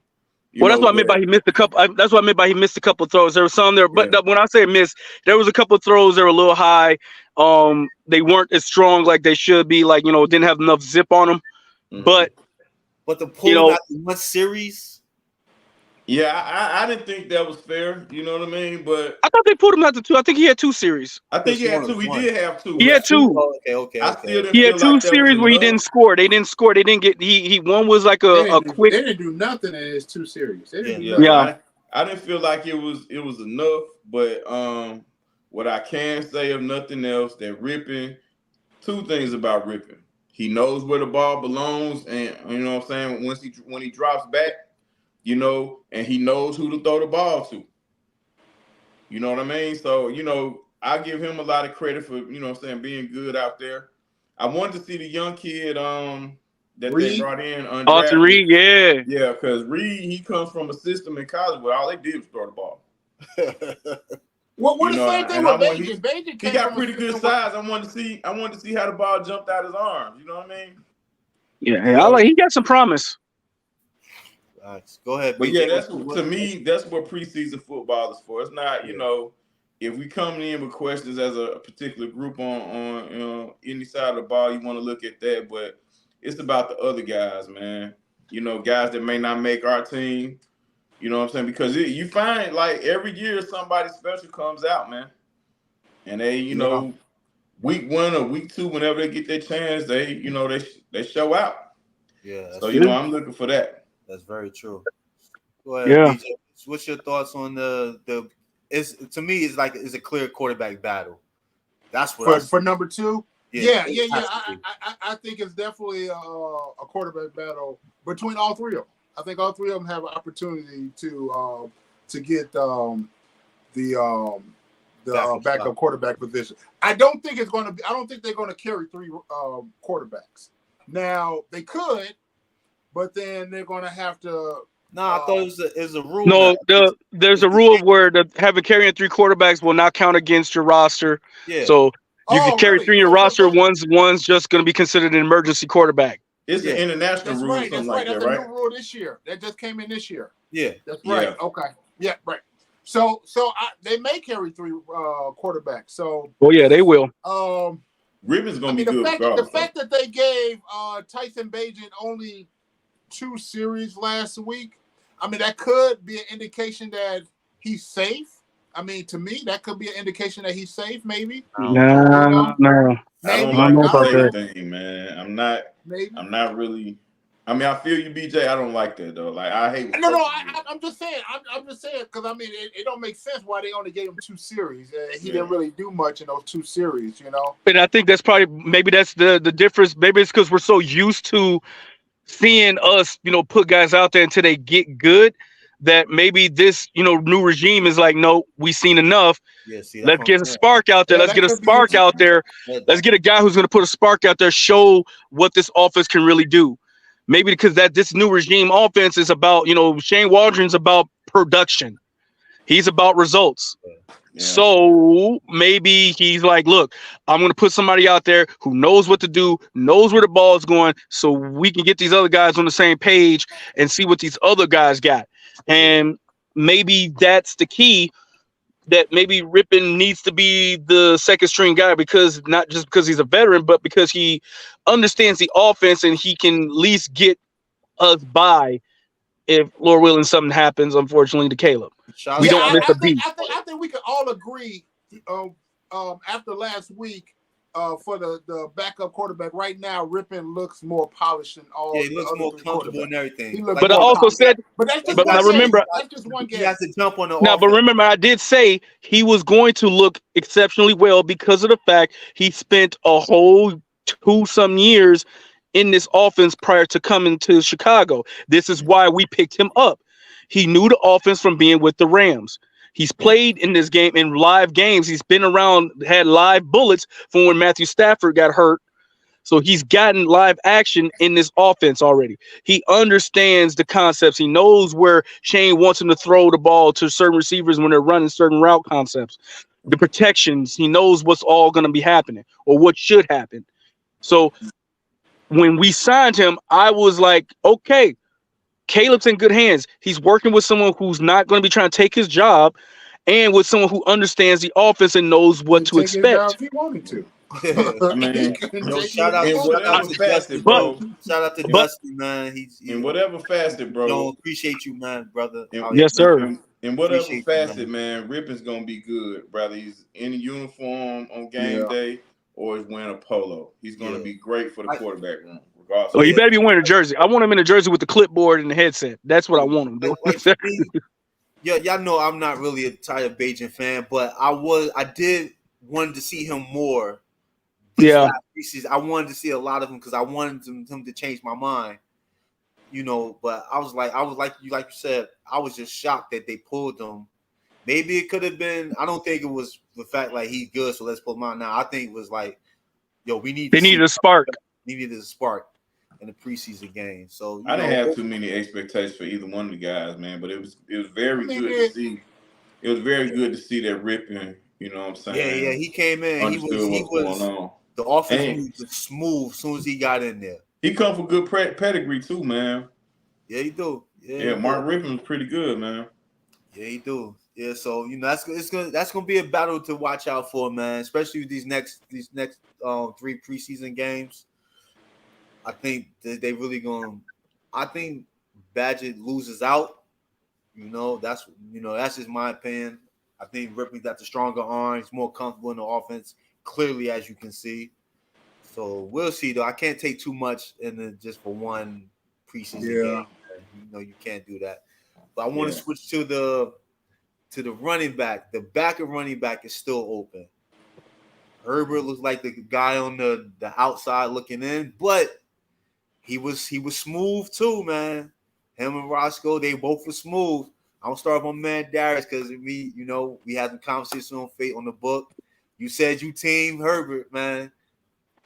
[SPEAKER 1] That's what I meant by he missed a couple. That's what I meant by he missed a couple of throws. There were some there, but when I say miss, there was a couple of throws that were a little high. They weren't as strong like they should be. Like didn't have enough zip on them. Mm-hmm. But
[SPEAKER 3] the pull out in one series.
[SPEAKER 4] Yeah, I didn't think that was fair. You know what I mean? But
[SPEAKER 1] I thought they pulled him out to 2. I think he had 2 series.
[SPEAKER 4] I think he had 2. He did have 2.
[SPEAKER 1] He had 2.
[SPEAKER 3] Oh, okay.
[SPEAKER 1] He had 2 series where he didn't score. They didn't score. They didn't get. He one was like a quick.
[SPEAKER 2] They didn't do nothing in his 2 series. They didn't
[SPEAKER 4] I didn't feel like it was enough. But what I can say, if nothing else, that Rippin, 2 things about Rippin. He knows where the ball belongs, and you know what I'm saying. When he drops back. And he knows who to throw the ball to. You know what I mean? So, I give him a lot of credit for, being good out there. I wanted to see the young kid that they brought in.
[SPEAKER 1] Austin Reed, yeah.
[SPEAKER 4] Yeah, because Reed, he comes from a system in college where all they did was throw the ball.
[SPEAKER 2] What the same thing with Bagent?
[SPEAKER 4] He got pretty good size. I wanted to see how the ball jumped out his arms. You know what I mean?
[SPEAKER 1] Yeah, he got some promise.
[SPEAKER 3] Go ahead.
[SPEAKER 4] But yeah, that's what preseason football is for. It's not, if we come in with questions as a particular group on any side of the ball, you want to look at that. But it's about the other guys, man. Guys that may not make our team. You know what I'm saying? Because you find like every year somebody special comes out, man, and they, week 1 or week 2, whenever they get their chance, they show out.
[SPEAKER 3] Yeah.
[SPEAKER 4] So I'm looking for that.
[SPEAKER 3] That's very true. Go ahead,
[SPEAKER 1] Yeah.
[SPEAKER 3] BJ. What's your thoughts on the? It's to me, it's a clear quarterback battle. That's what
[SPEAKER 2] for number 2.
[SPEAKER 3] Yeah.
[SPEAKER 2] I think it's definitely a quarterback battle between all three of them. I think all three of them have an opportunity to get the backup quarterback position. I don't think they're going to carry 3 quarterbacks. Now they could, but then they're going to have to.
[SPEAKER 3] No, I thought it was a rule.
[SPEAKER 1] No, there's a rule where having carrying 3 quarterbacks will not count against your roster.
[SPEAKER 3] Yeah.
[SPEAKER 1] So you can carry
[SPEAKER 2] really?
[SPEAKER 1] 3 in your roster. One's just going to be considered an emergency quarterback.
[SPEAKER 4] It's an international rule,
[SPEAKER 2] right. That's right. That's a new rule this year. That just came in this year.
[SPEAKER 3] Yeah.
[SPEAKER 2] That's right. Yeah. Okay. Yeah. Right. So they may carry 3 quarterbacks. So.
[SPEAKER 1] Well, yeah, they will.
[SPEAKER 4] Ribbon's gonna be good.
[SPEAKER 2] The fact that they gave Tyson Bagent only 2 series last week, I mean, that could be an indication that he's safe. I mean, to me, that could be an indication that he's safe. Maybe.
[SPEAKER 1] No.
[SPEAKER 4] I don't like the safe thing, man. I'm not really. I mean, I feel you, BJ. I don't like that though. Like, I hate.
[SPEAKER 2] I'm just saying. I'm just saying because I mean, it don't make sense why they only gave him 2 series. He didn't really do much in those 2 series, you know.
[SPEAKER 1] And I think that's maybe that's the difference. Maybe it's because we're so used to seeing us, put guys out there until they get good, that maybe this, new regime is like, no, we've seen enough.
[SPEAKER 3] Yeah,
[SPEAKER 1] let's get a spark out there. Let's get a spark out there. Let's get a guy who's going to put a spark out there, show what this offense can really do. Maybe because this new regime offense is about, Shane Waldron's about production. He's about results. Yeah. So maybe he's like, look, I'm going to put somebody out there who knows what to do, knows where the ball is going, so we can get these other guys on the same page and see what these other guys got. And maybe that's the key, that maybe Rippon needs to be the second string guy, because not just because he's a veteran, but because he understands the offense and he can at least get us by if, Lord willing, something happens, unfortunately, to Caleb. We don't miss a beat.
[SPEAKER 2] I think we can all agree after last week for the backup quarterback right now, Rippon looks more polished than all.
[SPEAKER 3] Yeah, he looks more comfortable and everything.
[SPEAKER 1] But I also said,
[SPEAKER 2] that's just one game.
[SPEAKER 3] He has to jump on the
[SPEAKER 1] offense. But remember, I did say he was going to look exceptionally well because of the fact he spent a whole 2-some years in this offense prior to coming to Chicago. This is why we picked him up. He knew the offense from being with the Rams. He's played in this game in live games. He's been around, had live bullets from when Matthew Stafford got hurt. So he's gotten live action in this offense already. He understands the concepts. He knows where Shane wants him to throw the ball to certain receivers when they're running certain route concepts. The protections, he knows what's all going to be happening or what should happen. So when we signed him, I was like, okay, Caleb's in good hands. He's working with someone who's not going to be trying to take his job, and with someone who understands the offense and knows what to expect.
[SPEAKER 2] If he wanted to.
[SPEAKER 4] I mean,
[SPEAKER 3] shout out to Dusty, man. He's
[SPEAKER 4] in whatever facet, bro.
[SPEAKER 3] Don't appreciate you, man, brother.
[SPEAKER 1] Yes, sir.
[SPEAKER 4] In whatever facet, man, Rippon's gonna be good, brother. He's in a uniform on game day, or he's wearing a polo. He's gonna be great for the quarterback room.
[SPEAKER 1] Oh, he better be wearing a jersey. I want him in a jersey with the clipboard and the headset. That's what I want him to do.
[SPEAKER 3] Yeah, y'all know I'm not really a Tyler Bagent fan, but I did want to see him more.
[SPEAKER 1] Yeah,
[SPEAKER 3] I wanted to see a lot of him because I wanted him to change my mind, But I was like you said, I was just shocked that they pulled him. Maybe it could have been. I don't think it was the fact like he's good, so let's pull him out now. I think it was like, they
[SPEAKER 1] needed a spark.
[SPEAKER 3] Needed a spark in the preseason game. So
[SPEAKER 4] I didn't have too many expectations for either one of the guys, man. But it was very good to see. It was very good to see that Rippon. You know what I'm saying?
[SPEAKER 3] Yeah. He came in. He was going on. The offense was smooth as soon as he got in there.
[SPEAKER 4] He come for good pedigree too, man.
[SPEAKER 3] Yeah, he do.
[SPEAKER 4] Yeah, Mark Rippon was pretty good, man.
[SPEAKER 3] Yeah, he do. Yeah, so that's gonna be a battle to watch out for, man. Especially with these next 3 preseason games. I think they really going. I think Badgett loses out. That's just my opinion. I think Rippon got the stronger arm. He's more comfortable in the offense. clearly as you can see. So we'll see though. I can't take too much just for one preseason game. You know, you can't do that. But I want to switch to the running back. The back of running back is still open. Herbert looks like the guy on the outside looking in, but he was smooth too, man. Him and Roscoe, they both were smooth. I'll start with my man Darius because we had some conversation on Fate on the book. You said you team Herbert, man,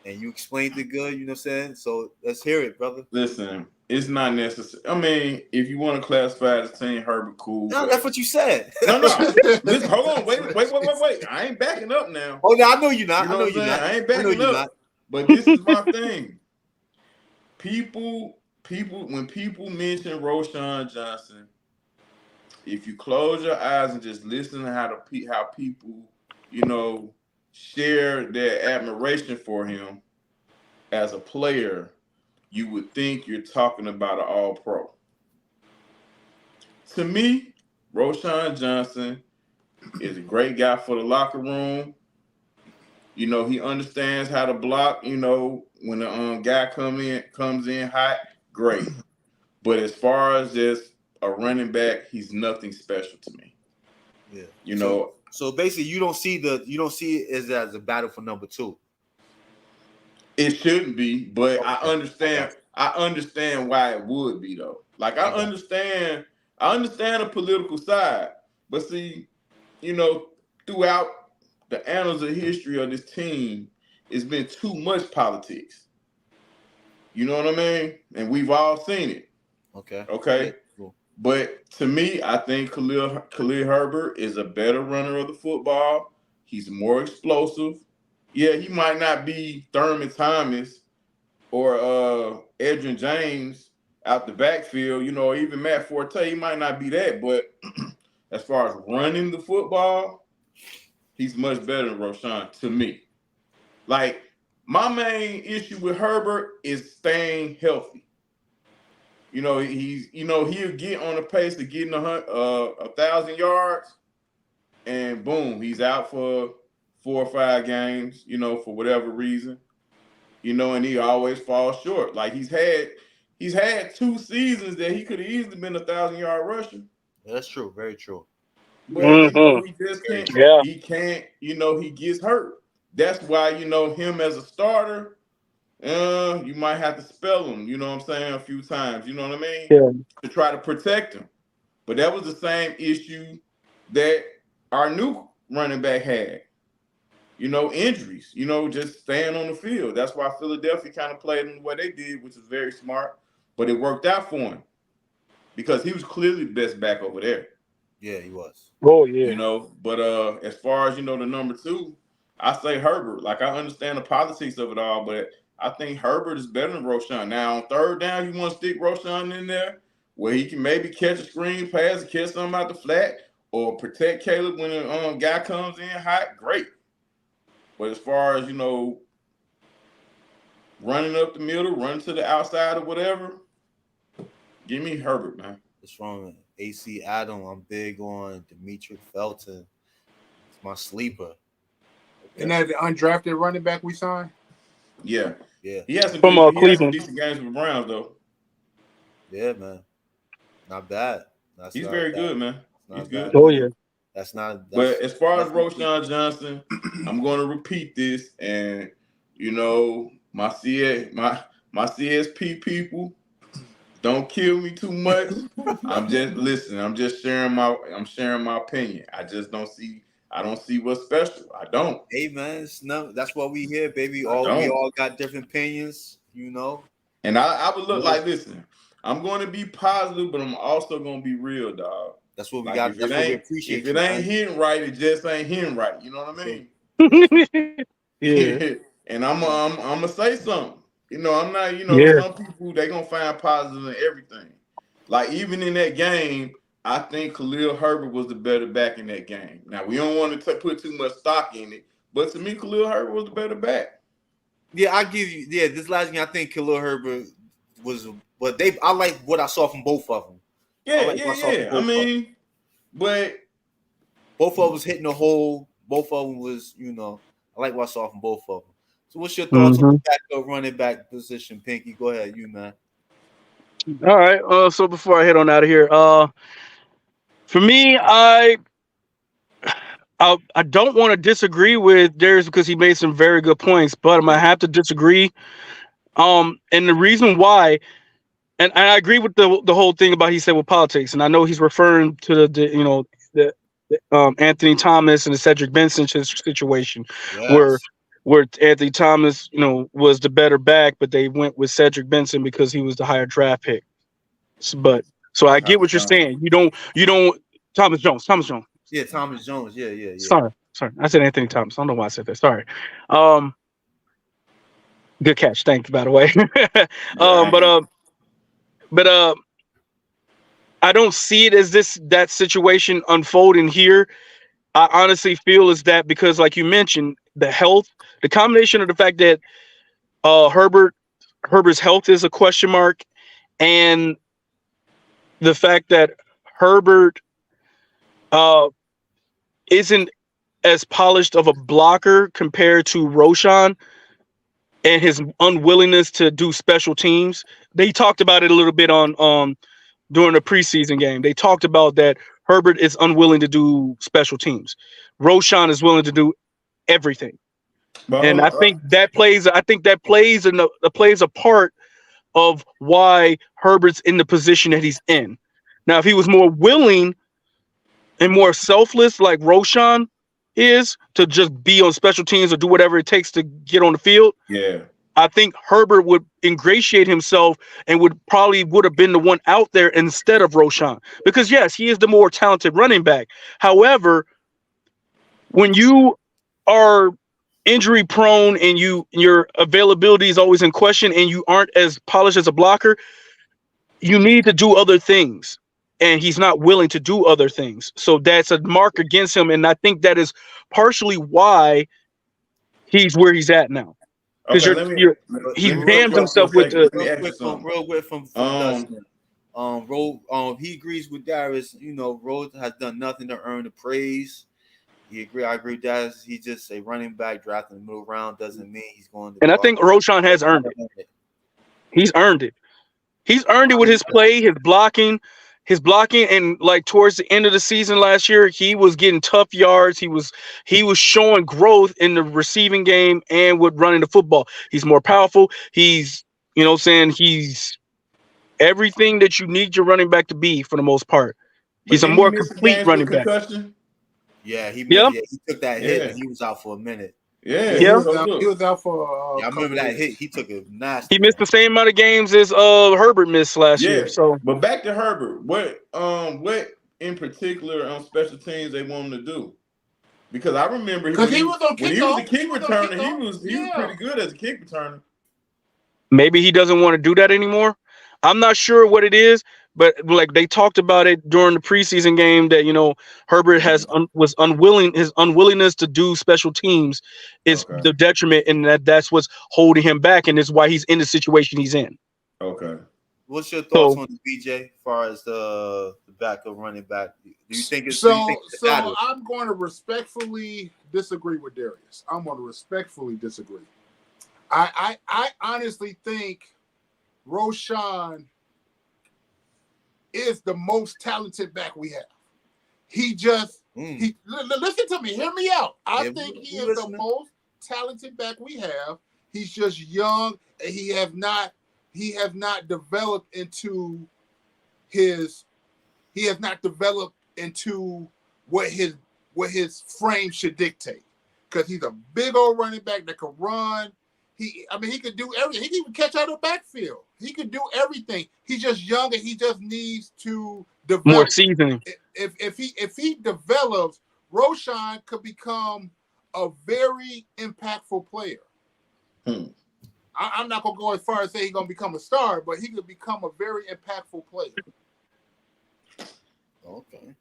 [SPEAKER 3] and you explained it good. You know what I'm saying? So let's hear it, brother.
[SPEAKER 4] Listen, it's not necessary. I mean, if you want to classify it as team Herbert, cool.
[SPEAKER 3] No, that's what you said.
[SPEAKER 4] No. Listen, hold on. Wait. I ain't backing up now.
[SPEAKER 3] Oh, no, I know you're not.
[SPEAKER 4] You know
[SPEAKER 3] I know
[SPEAKER 4] what I'm
[SPEAKER 3] you're
[SPEAKER 4] saying?
[SPEAKER 3] not.
[SPEAKER 4] I ain't backing up.
[SPEAKER 3] Not.
[SPEAKER 4] But this is my thing. People, when people mention Roschon Johnson, if you close your eyes and just listen to how people, share their admiration for him as a player, you would think you're talking about an all-pro. To me, Roschon Johnson is a great guy for the locker room. You know, he understands how to block, when the guy comes in hot, great. But as far as just a running back, he's nothing special to me.
[SPEAKER 3] Yeah. So basically you don't see it as a battle for number 2.
[SPEAKER 4] It shouldn't be, but I understand why it would be though. Like I understand the political side, but see, throughout the annals of history of this team, it's been too much politics. You know what I mean? And we've all seen it. Okay.
[SPEAKER 3] Yeah, cool.
[SPEAKER 4] But to me, I think Khalil Herbert is a better runner of the football. He's more explosive. Yeah, he might not be Thurman Thomas or Edgerrin James out the backfield, or even Matt Forte. He might not be that, but as far as running the football, he's much better than Roschon to me. Like, my main issue with Herbert is staying healthy. He'll get on the pace of getting 1,000 yards, and boom, he's out for 4 or 5 games, for whatever reason. And he always falls short. Like he's had 2 seasons that he could have easily been 1,000-yard rusher.
[SPEAKER 3] That's true, very true.
[SPEAKER 4] But he just can't.
[SPEAKER 1] Yeah.
[SPEAKER 4] He can't. He gets hurt. That's why him as a starter. You might have to spell him. You know what I'm saying, a few times. You know what I mean?
[SPEAKER 1] Yeah.
[SPEAKER 4] To try to protect him. But that was the same issue that our new running back had. Injuries. Just staying on the field. That's why Philadelphia kind of played him the way they did, which was very smart. But it worked out for him because he was clearly the best back over there.
[SPEAKER 3] Yeah, he was.
[SPEAKER 1] Oh yeah.
[SPEAKER 4] But as far as the number 2, I say Herbert. Like I understand the politics of it all, but I think Herbert is better than Roschon. Now on third down, you want to stick Roschon in there where he can maybe catch a screen pass and catch something out the flat or protect Caleb when the guy comes in hot. Great. But as far as running up the middle, running to the outside or whatever, give me Herbert, man.
[SPEAKER 3] What's wrong with AC Adam? I'm big on Demetric Felton. It's my sleeper.
[SPEAKER 2] Isn't that the undrafted running back we signed?
[SPEAKER 4] Yeah.
[SPEAKER 3] Yeah.
[SPEAKER 4] He has some
[SPEAKER 1] Cleveland.
[SPEAKER 4] decent games with the Browns, though.
[SPEAKER 3] Yeah, man. Not bad.
[SPEAKER 4] He's very good, man. He's good.
[SPEAKER 1] Oh yeah.
[SPEAKER 4] But as far as Roschon Johnson, I'm going to repeat this, and my CSP people, don't kill me too much. I'm just sharing my opinion. I just don't see what's special. I don't.
[SPEAKER 3] Hey man, that's what we hear, baby. We all got different opinions,
[SPEAKER 4] And I would look like, listen, I'm going to be positive, but I'm also going to be real, dog.
[SPEAKER 3] That's what we got. That's what we appreciate.
[SPEAKER 4] If it ain't hitting right, it just ain't hitting right. You know what I mean?
[SPEAKER 1] Yeah.
[SPEAKER 4] And I'm gonna say something. I'm not. Some people they gonna find positive in everything. Like even in that game, I think Khalil Herbert was the better back in that game. Now we don't want to put too much stock in it, but to me, Khalil Herbert was the better back.
[SPEAKER 3] Yeah, I give you. Yeah, this last game, I think Khalil Herbert was. But I like what I saw from both of them.
[SPEAKER 4] Yeah. I mean, but
[SPEAKER 3] both of them was hitting the hole. Both of them was, I I like what I saw from both of them. So what's your thoughts on
[SPEAKER 1] Mm-hmm.
[SPEAKER 3] the backup running back position, Pinky? Go ahead, you man.
[SPEAKER 1] All right. So before I head on out of here, for me, I don't want to disagree with Darius because he made some very good points, but I'm gonna have to disagree. And the reason why, and I agree with the whole thing about he said with politics, and I know he's referring to the Anthony Thomas and the Cedric Benson situation, where
[SPEAKER 3] Yes.
[SPEAKER 1] where Anthony Thomas was the better back, but they went with Cedric Benson because he was the higher draft pick. So I get what you're saying. You don't Thomas Jones.
[SPEAKER 3] Yeah, Thomas Jones. Yeah.
[SPEAKER 1] Sorry. I said Anthony Thomas. I don't know why I said that. Sorry. Um, Good catch. Thank you, by the way.
[SPEAKER 4] Yeah.
[SPEAKER 1] But I don't see it as that situation unfolding here. I honestly feel is that because, like you mentioned, the health, the combination of the fact that Herbert's health is a question mark, and the fact that Herbert isn't as polished of a blocker compared to Roshan, and his unwillingness to do special teams. They talked about it a little bit on during the preseason game. They talked about that Herbert is unwilling to do special teams. Roshan is willing to do everything.
[SPEAKER 4] But
[SPEAKER 1] And I think that plays a part of why Herbert's in the position that he's in. Now, if he was more willing and more selfless like Roshan is to just be on special teams or do whatever it takes to get on the field,
[SPEAKER 4] yeah.
[SPEAKER 1] I think Herbert would ingratiate himself and would have been the one out there instead of Roshan. Because yes, he is the more talented running back. However, when you are injury prone and your availability is always in question and you aren't as polished as a blocker, you need to do other things. And he's not willing to do other things. So that's a mark against him. And I think that is partially why he's where he's at now. Because he damns himself with the.
[SPEAKER 3] Real quick from Dustin. He agrees with Darius. Rhodes has done nothing to earn the praise. I agree with that. He's just a running back drafted in the middle round. Doesn't mean he's going to.
[SPEAKER 1] And I think Roshan has earned it. He's earned it. He's earned it with his play, his blocking, and like towards the end of the season last year, he was getting tough yards. He was showing growth in the receiving game and with running the football. He's more powerful. He's he's everything that you need your running back to be for the most part. He's a more complete running back.
[SPEAKER 3] Yeah, he took that hit and he was out for a minute.
[SPEAKER 2] He was out for.
[SPEAKER 3] I remember that hit. He took a nasty.
[SPEAKER 1] He missed the same amount of games as Herbert missed last year. So,
[SPEAKER 4] but back to Herbert, what in particular on special teams they want him to do? Because I remember when he was a kick returner, he was pretty good as a kick returner.
[SPEAKER 1] Maybe he doesn't want to do that anymore. I'm not sure what it is, but like they talked about it during the preseason game that Herbert was unwilling. His unwillingness to do special teams is the detriment, and that's what's holding him back, and is why he's in the situation he's in.
[SPEAKER 4] Okay.
[SPEAKER 3] What's your thoughts on the BJ as far as the backup running back? Do you think it's
[SPEAKER 2] so? I'm going to respectfully disagree with Darius. I'm going to respectfully disagree. I honestly think Roshan is the most talented back we have. He just listen to me, hear me out. I think he is the most talented back we have. He's just young and he has not developed into what his frame should dictate. Because he's a big old running back that can run. He could do everything. He can even catch out of the backfield. He could do everything. He's just young and he just needs to develop.
[SPEAKER 1] More seasoning.
[SPEAKER 2] If he develops, Roshan could become a very impactful player. I'm not gonna go as far as say he's gonna become a star, but he could become a very impactful player.
[SPEAKER 3] Okay.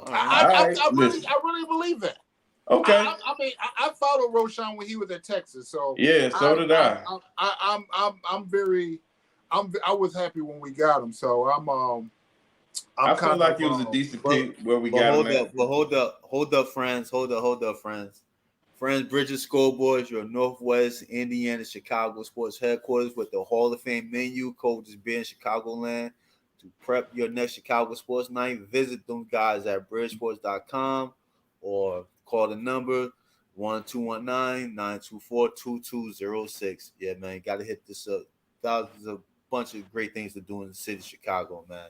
[SPEAKER 2] I really believe that.
[SPEAKER 4] Okay.
[SPEAKER 2] I followed Roshan when he was at Texas, so
[SPEAKER 4] so did I.
[SPEAKER 2] I was happy when we got him, so
[SPEAKER 4] I feel like it was a decent pick where we got him.
[SPEAKER 3] Hold up, friends. Friends Bridges Scoreboards, your Northwest Indiana Chicago sports headquarters with the Hall of Fame menu. Coaches beer in Chicagoland. To prep your next Chicago sports night, visit them guys at bridgesports.com or call the number 1-219-924-2206. Yeah, man, got to hit this up. There's a bunch of great things to do in the city of Chicago, man.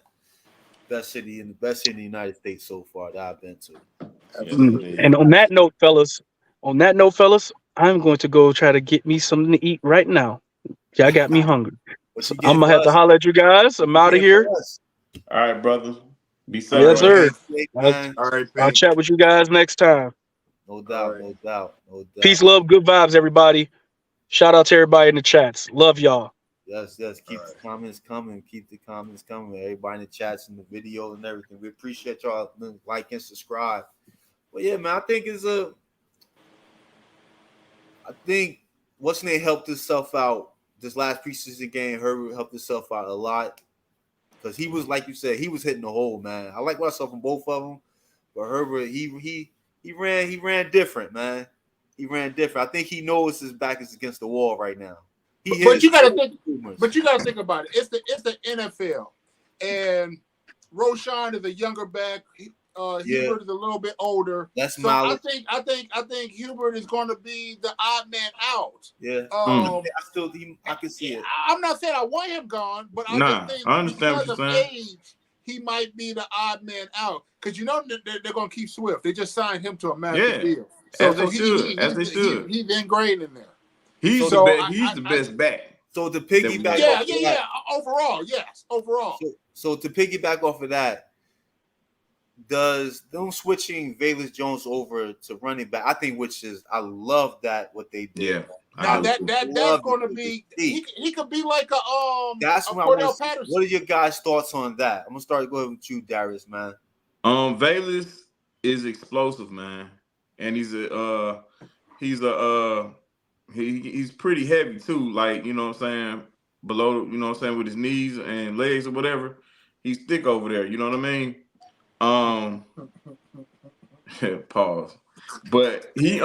[SPEAKER 3] Best city in the United States so far that I've been to.
[SPEAKER 2] Absolutely.
[SPEAKER 1] And on that note, fellas, I'm going to go try to get me something to eat right now. Y'all got me hungry.
[SPEAKER 3] What
[SPEAKER 1] So
[SPEAKER 3] you
[SPEAKER 1] I'm
[SPEAKER 3] getting
[SPEAKER 1] gonna
[SPEAKER 3] for
[SPEAKER 1] have to
[SPEAKER 3] us?
[SPEAKER 1] holler at you guys. I'm out of here.
[SPEAKER 4] All right, brother. Be safe.
[SPEAKER 1] Yes,
[SPEAKER 4] Brother.
[SPEAKER 1] sir.
[SPEAKER 3] Man.
[SPEAKER 2] All right,
[SPEAKER 1] I'll
[SPEAKER 2] thank
[SPEAKER 1] chat with you guys next time.
[SPEAKER 3] No
[SPEAKER 2] All
[SPEAKER 3] doubt,
[SPEAKER 2] right.
[SPEAKER 3] no doubt, no doubt.
[SPEAKER 1] Peace, love, good vibes, everybody. Shout out to everybody in the chats. Love y'all.
[SPEAKER 3] Yes. Keep the comments coming. Keep the comments coming. Everybody in the chats and the video and everything. We appreciate y'all. Like and subscribe. But yeah, man, I think what's name helped himself out this last preseason game. Herbert helped himself out a lot because he was, like you said, he was hitting the hole, man. I like what I saw from both of them, but Herbert he ran different, man. He ran different. I think he knows his back is against the wall right now.
[SPEAKER 2] But you gotta think. But you gotta think about it. It's the NFL, and Roshan is a younger back. Hubert is a little bit older.
[SPEAKER 3] That's
[SPEAKER 2] so I think Hubert is going to be the odd man out.
[SPEAKER 3] Yeah. I can see it.
[SPEAKER 2] I'm not saying I want him gone, but I just think
[SPEAKER 4] I understand
[SPEAKER 2] because
[SPEAKER 4] what
[SPEAKER 2] of
[SPEAKER 4] you're saying.
[SPEAKER 2] age, he might be the odd man out. Because they're going to keep Swift. They just signed him to a massive deal. So,
[SPEAKER 4] as they should.
[SPEAKER 2] He's ingrained in there.
[SPEAKER 4] He's the best back.
[SPEAKER 3] So to piggyback
[SPEAKER 2] overall.
[SPEAKER 3] So to piggyback off of that, does them switching Velus Jones over to running back? I think I love that what they did.
[SPEAKER 4] Yeah.
[SPEAKER 2] Now that's going to be he could be like
[SPEAKER 3] that's
[SPEAKER 2] a
[SPEAKER 3] Cordell
[SPEAKER 2] Patterson.
[SPEAKER 3] What are your guys' thoughts on that? I'm gonna start going with you, Darius, man.
[SPEAKER 4] Velus is explosive, man, and he's pretty heavy too. Like, you know what I'm saying, below, you know what I'm saying, with his knees and legs or whatever, he's thick over there. You know what I mean? Pause. But he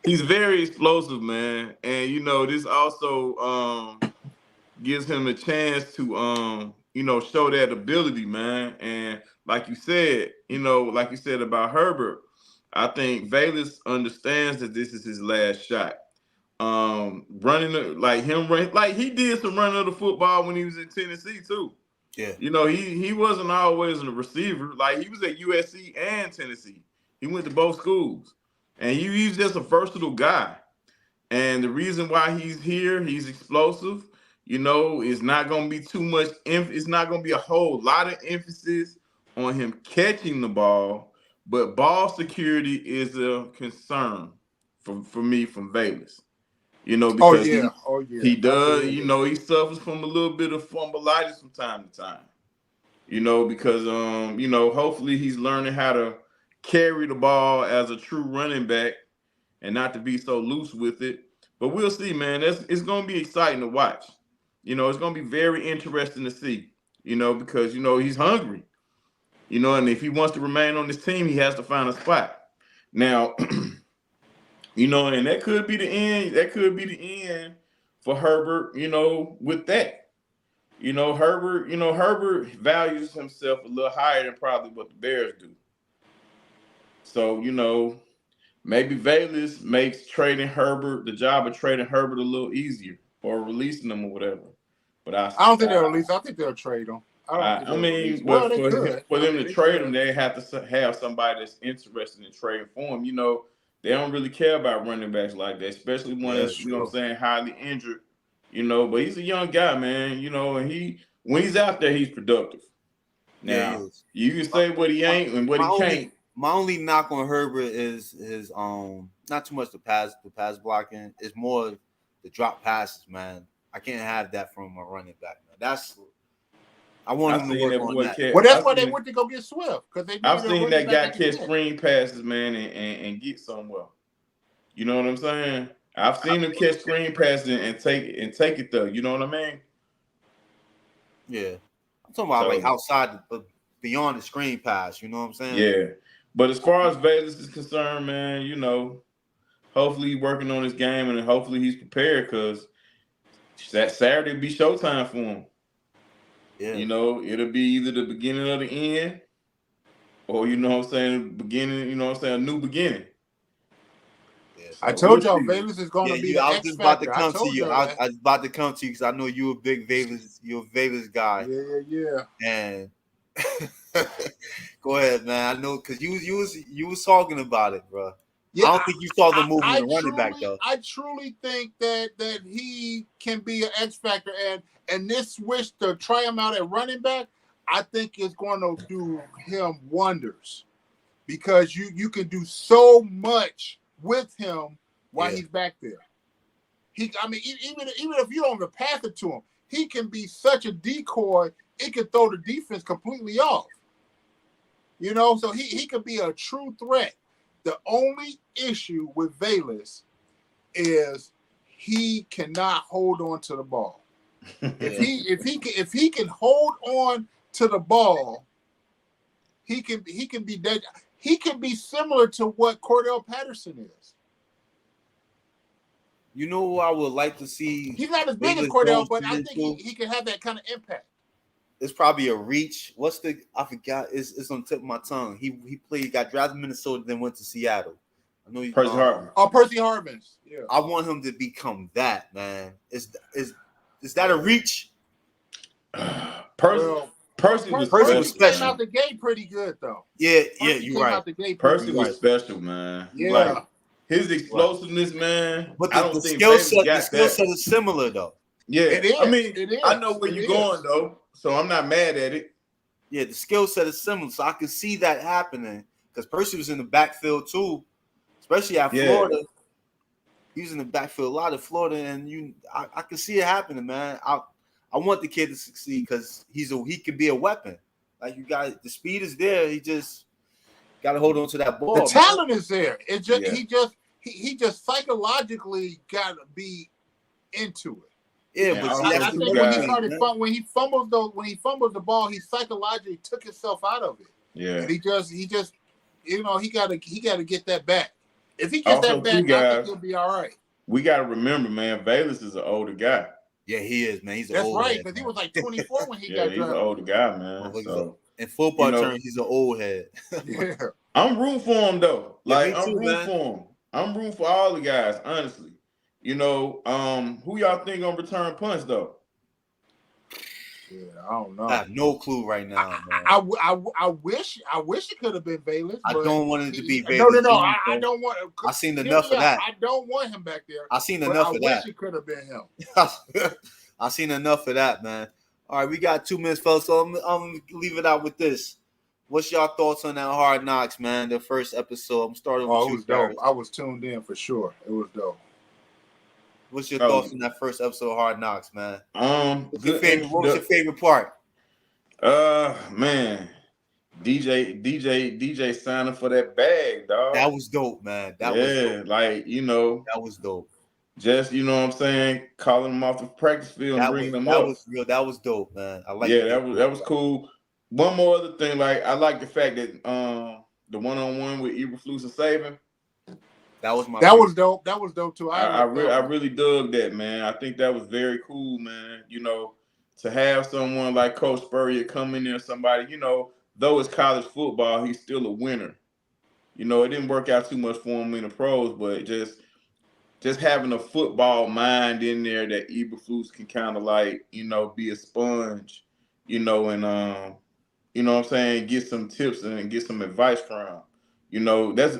[SPEAKER 4] he's very explosive, man, and you know this also gives him a chance to show that ability, man. And like you said about Herbert, I think Velus understands that this is his last shot. He did some running of the football when he was in Tennessee too.
[SPEAKER 3] Yeah.
[SPEAKER 4] You know, he wasn't always a receiver. Like, he was at USC and Tennessee. He went to both schools. And he's just a versatile guy. And the reason why he's here, he's explosive. You know, it's not going to be too much. It's not going to be a whole lot of emphasis on him catching the ball. But ball security is a concern for me from Velus. You know, because he does, absolutely. You know, he suffers from a little bit of fumbleitis from time to time. You know, because hopefully he's learning how to carry the ball as a true running back and not to be so loose with it. But we'll see, man. It's going to be exciting to watch. You know, it's going to be very interesting to see, you know, because, you know, he's hungry. You know, and if he wants to remain on this team, he has to find a spot. Now, you know, and that could be the end. That could be the end for Herbert, you know, with that. You know, Herbert values himself a little higher than probably what the Bears do. So, you know, maybe Velus makes the job of trading Herbert a little easier or releasing him or whatever. But I
[SPEAKER 2] don't think they'll release. I think they'll trade him.
[SPEAKER 4] For them to trade him, they have to have somebody that's interested in trading for him. You know, they don't really care about running backs like that, especially one that's, you know what I'm saying, highly injured. You know, but he's a young guy, man. You know, and when he's out there, he's productive. Now, you can say what he ain't and what he can't.
[SPEAKER 3] My only knock on Herbert is his not too much the pass blocking. It's more the drop passes, man. I can't have that from a running back, man. I want him to work on that.
[SPEAKER 2] Well, that's why they went to go get Swift, because
[SPEAKER 4] I've seen that guy catch screen passes, man, and get somewhere. You know what I'm saying? I've seen him catch screen passes and take it though. You know what I mean?
[SPEAKER 3] Yeah, I'm talking about like outside beyond the screen pass. You know what I'm saying?
[SPEAKER 4] Yeah. But as far as Vegas is concerned, man, hopefully he's working on his game and hopefully he's prepared because that Saturday will be showtime for him.
[SPEAKER 3] Yeah.
[SPEAKER 4] It'll be either the beginning of the end or, beginning, a new beginning.
[SPEAKER 3] Yeah.
[SPEAKER 2] I told y'all Vegas is going to be the
[SPEAKER 3] I was
[SPEAKER 2] X
[SPEAKER 3] just about to
[SPEAKER 2] factor.
[SPEAKER 3] come
[SPEAKER 2] I
[SPEAKER 3] to
[SPEAKER 2] told
[SPEAKER 3] you.
[SPEAKER 2] y'all
[SPEAKER 3] I
[SPEAKER 2] that.
[SPEAKER 3] was about to come to you because I know you're a Vegas guy.
[SPEAKER 2] Yeah.
[SPEAKER 3] And go ahead, man. I know because you was talking about it, bro.
[SPEAKER 2] Yeah,
[SPEAKER 3] I don't think you saw the movement
[SPEAKER 2] I
[SPEAKER 3] of running back though.
[SPEAKER 2] I truly think that he can be an X factor, and this switch to try him out at running back, I think is going to do him wonders because you can do so much with him while he's back there. Even if you don't even pass it to him, he can be such a decoy. It could throw the defense completely off. So he could be a true threat. The only issue with Velas is he cannot hold on to the ball. If he can hold on to the ball, he can be dead. He can be similar to what Cordell Patterson is.
[SPEAKER 3] You know who I would like to see?
[SPEAKER 2] He's not as big as Cordell, but I think he can have that kind of impact.
[SPEAKER 3] It's probably a reach. I forgot. It's on the tip of my tongue. He got drafted in Minnesota, then went to Seattle. I know he's
[SPEAKER 4] Percy Harvin.
[SPEAKER 2] Oh, Percy Harvin. Yeah.
[SPEAKER 3] I want him to become that, man. Is that a reach?
[SPEAKER 4] Percy was
[SPEAKER 3] special.
[SPEAKER 2] Came out the gate pretty good though.
[SPEAKER 3] Yeah, you're right.
[SPEAKER 2] Out the gate
[SPEAKER 4] Percy was special, man.
[SPEAKER 2] Yeah.
[SPEAKER 4] Like, his explosiveness, man.
[SPEAKER 3] But
[SPEAKER 4] I don't
[SPEAKER 3] the
[SPEAKER 4] think
[SPEAKER 3] skill
[SPEAKER 4] Vegas
[SPEAKER 3] set is similar though.
[SPEAKER 4] Yeah,
[SPEAKER 2] it is.
[SPEAKER 4] I know where you're going though, so I'm not mad at it.
[SPEAKER 3] Yeah, the skill set is similar, so I can see that happening because Percy was in the backfield too, especially at Florida. He was in the backfield a lot of Florida, and I can see it happening, man. I want the kid to succeed because he can be a weapon. Like the speed is there. He just got to hold on to that ball.
[SPEAKER 2] The talent is there. It just he just psychologically got to be into it.
[SPEAKER 3] Yeah, but
[SPEAKER 2] I think when he fumbled the ball, he psychologically took himself out of it.
[SPEAKER 4] Yeah,
[SPEAKER 2] and he just he got to get that back. If he gets that back, I think he'll be all right.
[SPEAKER 4] We got to remember, man, Velas is an older guy.
[SPEAKER 3] Yeah, he is, man.
[SPEAKER 2] That's right, because he was like 24 when he got drafted.
[SPEAKER 4] He's an older guy, man. So
[SPEAKER 3] in football terms, he's an old head.
[SPEAKER 2] Yeah,
[SPEAKER 4] I'm rooting for him though. Like I'm rooting for him. I'm rooting for all the guys, honestly. Who y'all think gonna return punts though?
[SPEAKER 2] Yeah, I don't know.
[SPEAKER 3] I have no clue right now, man.
[SPEAKER 2] I wish it could have been Velas.
[SPEAKER 3] I don't want it to be Velas.
[SPEAKER 2] No. I don't want.
[SPEAKER 3] I seen enough of that.
[SPEAKER 2] I don't want him back there.
[SPEAKER 3] I seen enough of that.
[SPEAKER 2] I wish it could have been him.
[SPEAKER 3] I seen enough of that, man. All right, we got 2 minutes, fellas. So I'm gonna leave it out with this. What's y'all thoughts on that Hard Knocks, man? The first episode. I'm starting with you,
[SPEAKER 2] dope. I was tuned in for sure. It was dope.
[SPEAKER 3] What's your thoughts on that first episode of Hard Knocks, man? What was your favorite part?
[SPEAKER 4] Man, DJ signing for that bag, dog.
[SPEAKER 3] That was dope, man. That was dope.
[SPEAKER 4] That
[SPEAKER 3] was dope.
[SPEAKER 4] Just, what I'm saying, calling them off the practice field and bringing them up.
[SPEAKER 3] That was real. That was dope, man. I like.
[SPEAKER 4] Yeah, that was cool. One more other thing, I like the fact that the one-on-one with Eberflus and Saban.
[SPEAKER 3] That was
[SPEAKER 2] dope. That was dope too.
[SPEAKER 4] I really dug that, man. I think that was very cool, man. To have someone like Coach Spurrier come in there, somebody, though it's college football, he's still a winner. It didn't work out too much for him in the pros, but just having a football mind in there that Eberflus can kind of be a sponge, and what I'm saying, get some tips and get some advice from. That's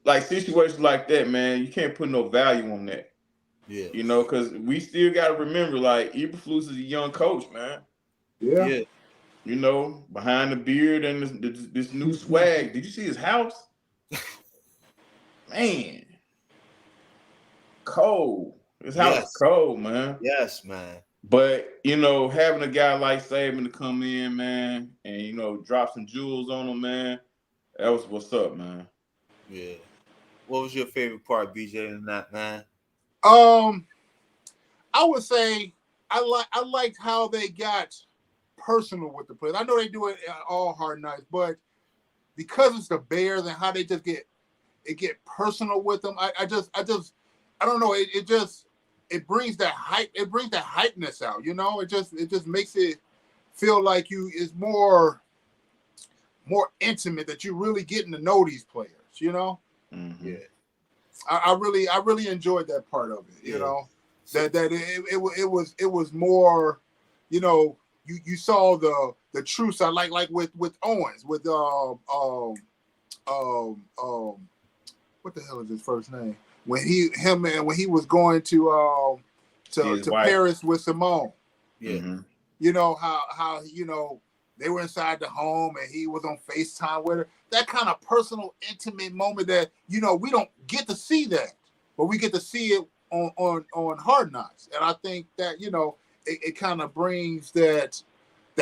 [SPEAKER 4] like situations like that, man. You can't put no value on that.
[SPEAKER 3] Yeah.
[SPEAKER 4] Because we still got to remember, Eberflus is a young coach, man.
[SPEAKER 2] Yeah.
[SPEAKER 4] Behind the beard and this new swag. Did you see his house? Man. Cold. His house is cold, man.
[SPEAKER 3] Yes, man.
[SPEAKER 4] But, having a guy like Saban to come in, man, and, drop some jewels on him, man, that was what's up, man.
[SPEAKER 3] Yeah. What was your favorite part, BJ, in that, man?
[SPEAKER 2] I would say I liked how they got personal with the players. I know they do it all Hard Knocks, but because it's the Bears and how they just get personal with them, I don't know. It brings that hype. It brings that hypeness out. You know, it just makes it feel like it's more intimate, that you're really getting to know these players. You know.
[SPEAKER 3] Mm-hmm. Yeah.
[SPEAKER 2] I really enjoyed that part of it. You know, that it was more, you know, you saw the true side, like with Owens, with what the hell is his first name? When he was going to Paris with Simone.
[SPEAKER 3] Yeah.
[SPEAKER 2] Mm-hmm. You know how you know they were inside the home and he was on FaceTime with her. That kind of personal, intimate moment that, you know, we don't get to see that, but we get to see it on Hard Knocks. And I think that, you know, it kind of brings that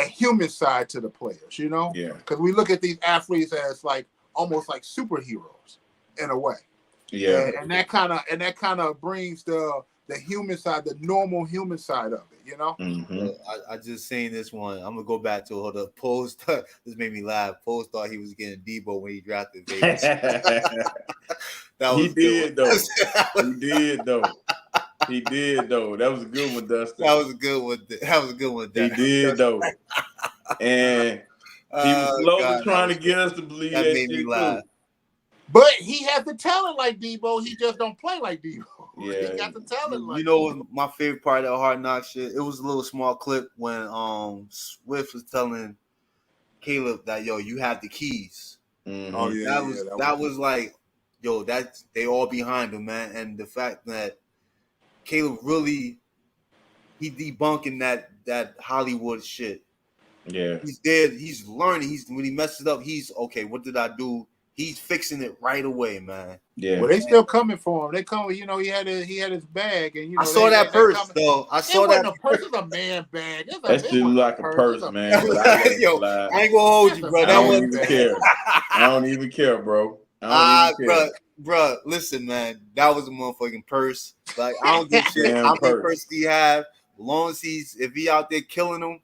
[SPEAKER 2] human side to the players, you know?
[SPEAKER 4] Yeah.
[SPEAKER 2] Because we look at these athletes as like almost like superheroes in a way.
[SPEAKER 4] Yeah.
[SPEAKER 2] And that kind of brings the human side, the normal human side of it, you know?
[SPEAKER 4] Mm-hmm.
[SPEAKER 3] I just seen this one. I'm gonna go back to the Post. This made me laugh. Post thought he was getting Debo when he drafted Vegas.
[SPEAKER 4] He did though. He did though. That was a good one, Dustin.
[SPEAKER 3] That was a good one.
[SPEAKER 4] He did though. And he was slowly trying to get us to believe that made me laugh.
[SPEAKER 2] Too. But he has the talent like Debo. He just don't play like Debo.
[SPEAKER 4] Yeah,
[SPEAKER 2] he got the talent like.
[SPEAKER 3] You know, my favorite part of that Hard Knock shit. It was a little small clip when Swift was telling Caleb that, yo, you have the keys.
[SPEAKER 4] Mm-hmm.
[SPEAKER 2] Oh yeah,
[SPEAKER 3] that was like, yo, that's they all behind him, man. And the fact that Caleb really he debunking that Hollywood shit.
[SPEAKER 4] Yeah,
[SPEAKER 3] he's there. He's learning. When he messes up, he's okay. What did I do? He's fixing it right away, man.
[SPEAKER 4] Yeah.
[SPEAKER 2] Well, they still coming for him. They come. You know, he had his bag, and you know.
[SPEAKER 3] I saw that purse though. I saw that
[SPEAKER 2] a purse. It's a man bag.
[SPEAKER 4] That shit look like a purse, man.
[SPEAKER 3] Yo, I ain't gonna hold you, bro.
[SPEAKER 4] I don't even care. I don't even care, bro.
[SPEAKER 3] Bro, listen, man. That was a motherfucking purse. Like, I don't give a shit how many purses he have. As long as if he out there killing them,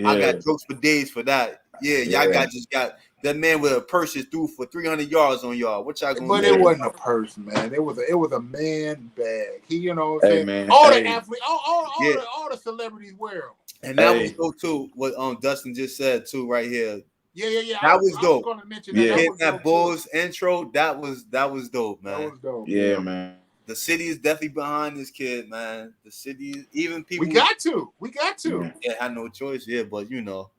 [SPEAKER 3] I got jokes for days for that. Yeah, y'all just got that man with a purse is through for 300 yards on y'all. What y'all gonna do?
[SPEAKER 2] But it wasn't a purse, man. It was a man bag. He, you know what I'm saying?
[SPEAKER 4] Man,
[SPEAKER 2] all the athletes, all the celebrities wear them.
[SPEAKER 3] And that was so too. What Dustin just said too, right here.
[SPEAKER 2] Yeah.
[SPEAKER 3] That was dope.
[SPEAKER 2] I was gonna mention that.
[SPEAKER 3] That Bulls intro, that was dope, man.
[SPEAKER 2] That was dope.
[SPEAKER 4] Yeah, man.
[SPEAKER 3] The city is definitely behind this kid, man. The city, even people.
[SPEAKER 2] We got to.
[SPEAKER 3] Yeah, had no choice. Yeah, but you know.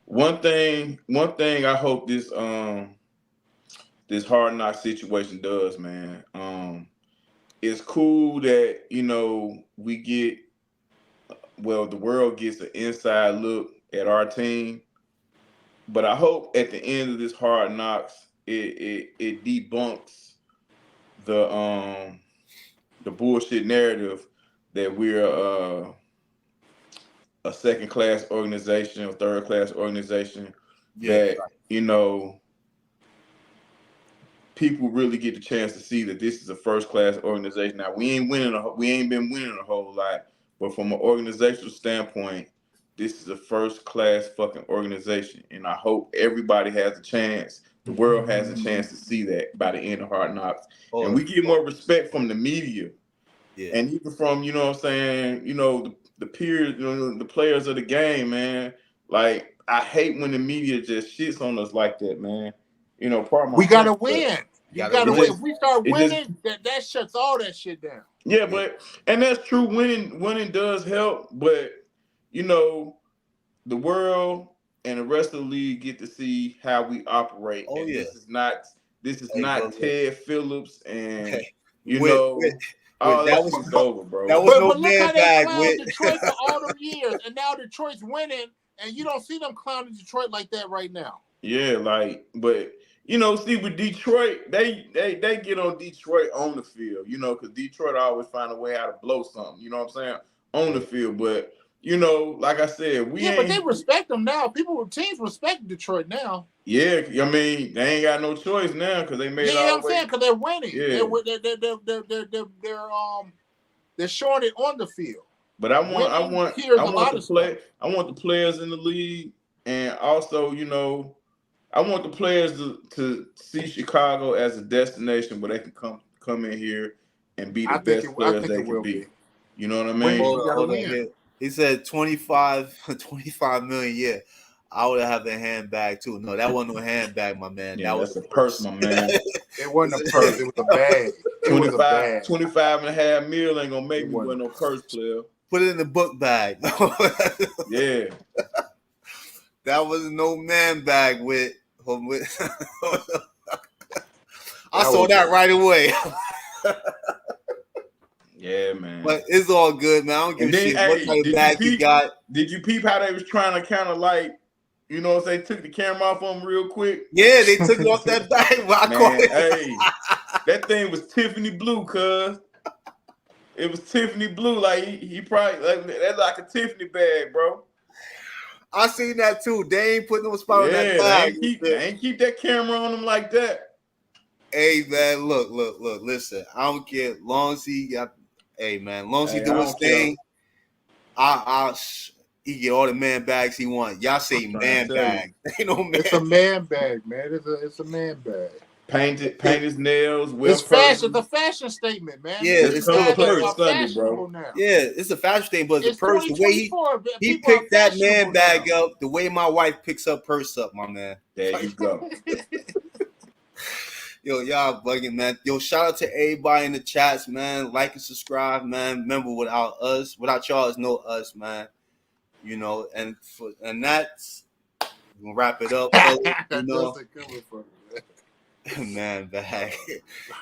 [SPEAKER 4] One thing I hope this Hard Knock situation does, man. It's cool that, you know, we get the world gets an inside look at our team. But I hope at the end of this Hard Knocks, it debunks the bullshit narrative that we're a second-class organization or third-class organization. That, you know, people really get the chance to see that this is a first-class organization. Now, we ain't been winning a whole lot, but from an organizational standpoint, this is a first-class fucking organization, and I hope everybody has a chance. The world has a chance to see that by the end of Hard Knocks, and we get more respect from the media, and even from, you know what I'm saying, you know, the peers, you know, the players of the game, man. Like, I hate when the media just shits on us like that, man. You know, we
[SPEAKER 2] gotta win. You gotta win. If we start winning, that shuts all that shit down.
[SPEAKER 4] Yeah, and that's true. Winning does help, but you know, the world and the rest of the league get to see how we operate.
[SPEAKER 3] Oh,
[SPEAKER 4] and
[SPEAKER 3] yeah.
[SPEAKER 4] This is not Ted Phillips and all that was over, bro.
[SPEAKER 3] That was
[SPEAKER 2] but look how they clowned Detroit for all them years, and now Detroit's winning, and you don't see them clowning Detroit like that right now.
[SPEAKER 4] Yeah, but you know, see with Detroit, they get on Detroit on the field, you know, because Detroit always find a way how to blow something, you know what I'm saying, on the field. But you know, like I said,
[SPEAKER 2] but they respect them now. Teams respect Detroit now.
[SPEAKER 4] Yeah, I mean, they ain't got no choice now because they made.
[SPEAKER 2] Yeah, I'm saying because they're winning.
[SPEAKER 4] Yeah.
[SPEAKER 2] They're showing it on the field.
[SPEAKER 4] But I want
[SPEAKER 2] I
[SPEAKER 4] the players in the league, and also, you know, I want the players to see Chicago as a destination where they can come in here and be the best players they can be. You know what I mean?
[SPEAKER 3] Hold on here. He said 25 million. Yeah, I would have a handbag too. No, that wasn't no handbag, my man.
[SPEAKER 4] Yeah,
[SPEAKER 3] that was
[SPEAKER 4] a purse, my man.
[SPEAKER 2] It wasn't a purse. It was a bag.
[SPEAKER 4] 25.5 mil ain't gonna make me wear no purse, player.
[SPEAKER 3] Put it in the book bag.
[SPEAKER 4] Yeah.
[SPEAKER 3] That was no man bag with I saw that right away.
[SPEAKER 4] Yeah, man.
[SPEAKER 3] But it's all good, man. I don't give a shit what kind of bag you got.
[SPEAKER 4] Did you peep how they was trying to kind of like, you know, if they took the camera off them real quick?
[SPEAKER 3] Yeah, they took it off that bag.
[SPEAKER 4] Man, that thing was Tiffany blue, cuz. It was Tiffany blue. Like he probably that's like a Tiffany bag, bro.
[SPEAKER 3] I seen that too. They ain't putting no spot on that bag.
[SPEAKER 4] They ain't keep that camera on them like that.
[SPEAKER 3] Hey man, look. Listen, I don't care. Long as he got, long as he do his thing, he get all the man bags he want. Y'all say man bag. Ain't no man.
[SPEAKER 2] It's a man bag, man. It's a man bag.
[SPEAKER 4] Paint his nails.
[SPEAKER 2] It's fashion. It's a fashion statement, man.
[SPEAKER 3] Yeah, it's still a purse,
[SPEAKER 4] Sunday, bro.
[SPEAKER 2] Now.
[SPEAKER 3] Yeah, it's a fashion statement, but it's a purse. The way he picked that man bag up, the way my wife picks her purse up, my man.
[SPEAKER 4] There you go.
[SPEAKER 3] Yo, y'all bugging, man. Yo, shout out to everybody in the chats, man. Like and subscribe, man. Remember, without y'all, is no us, man. You know, and that's we're gonna wrap it up. You know, man, bag.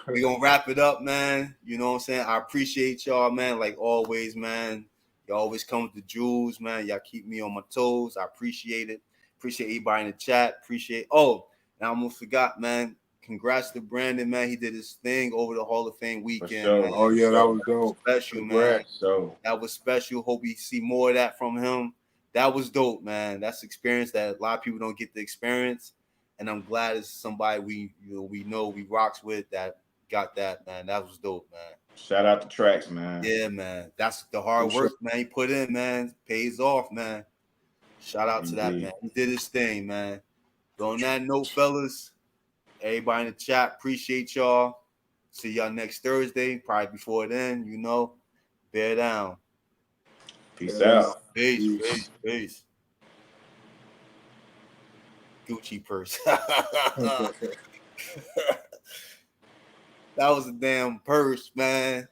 [SPEAKER 3] We gonna wrap it up, man. You know what I'm saying? I appreciate y'all, man. Like always, man. Y'all always come with the jewels, man. Y'all keep me on my toes. I appreciate it. Appreciate everybody in the chat. Appreciate. Oh, and I almost forgot, man. Congrats to Brandon, man. He did his thing over the Hall of Fame weekend.
[SPEAKER 4] Sure.
[SPEAKER 3] Man.
[SPEAKER 2] Oh yeah, that was dope.
[SPEAKER 3] Special, man. So that was special. Hope we see more of that from him. That was dope, man. That's experience that a lot of people don't get the experience. And I'm glad it's somebody we know we rocks with that got that, man. That was dope, man.
[SPEAKER 4] Shout out to Tracks, man.
[SPEAKER 3] Yeah, man. That's the hard work, man. He put in, man. Pays off, man. Shout out to that, man. He did his thing, man. So on that note, fellas, everybody in the chat, appreciate y'all. See y'all next Thursday. Probably before then, you know. Bear down.
[SPEAKER 4] Peace out.
[SPEAKER 3] Peace. Gucci purse. That was a damn purse, man.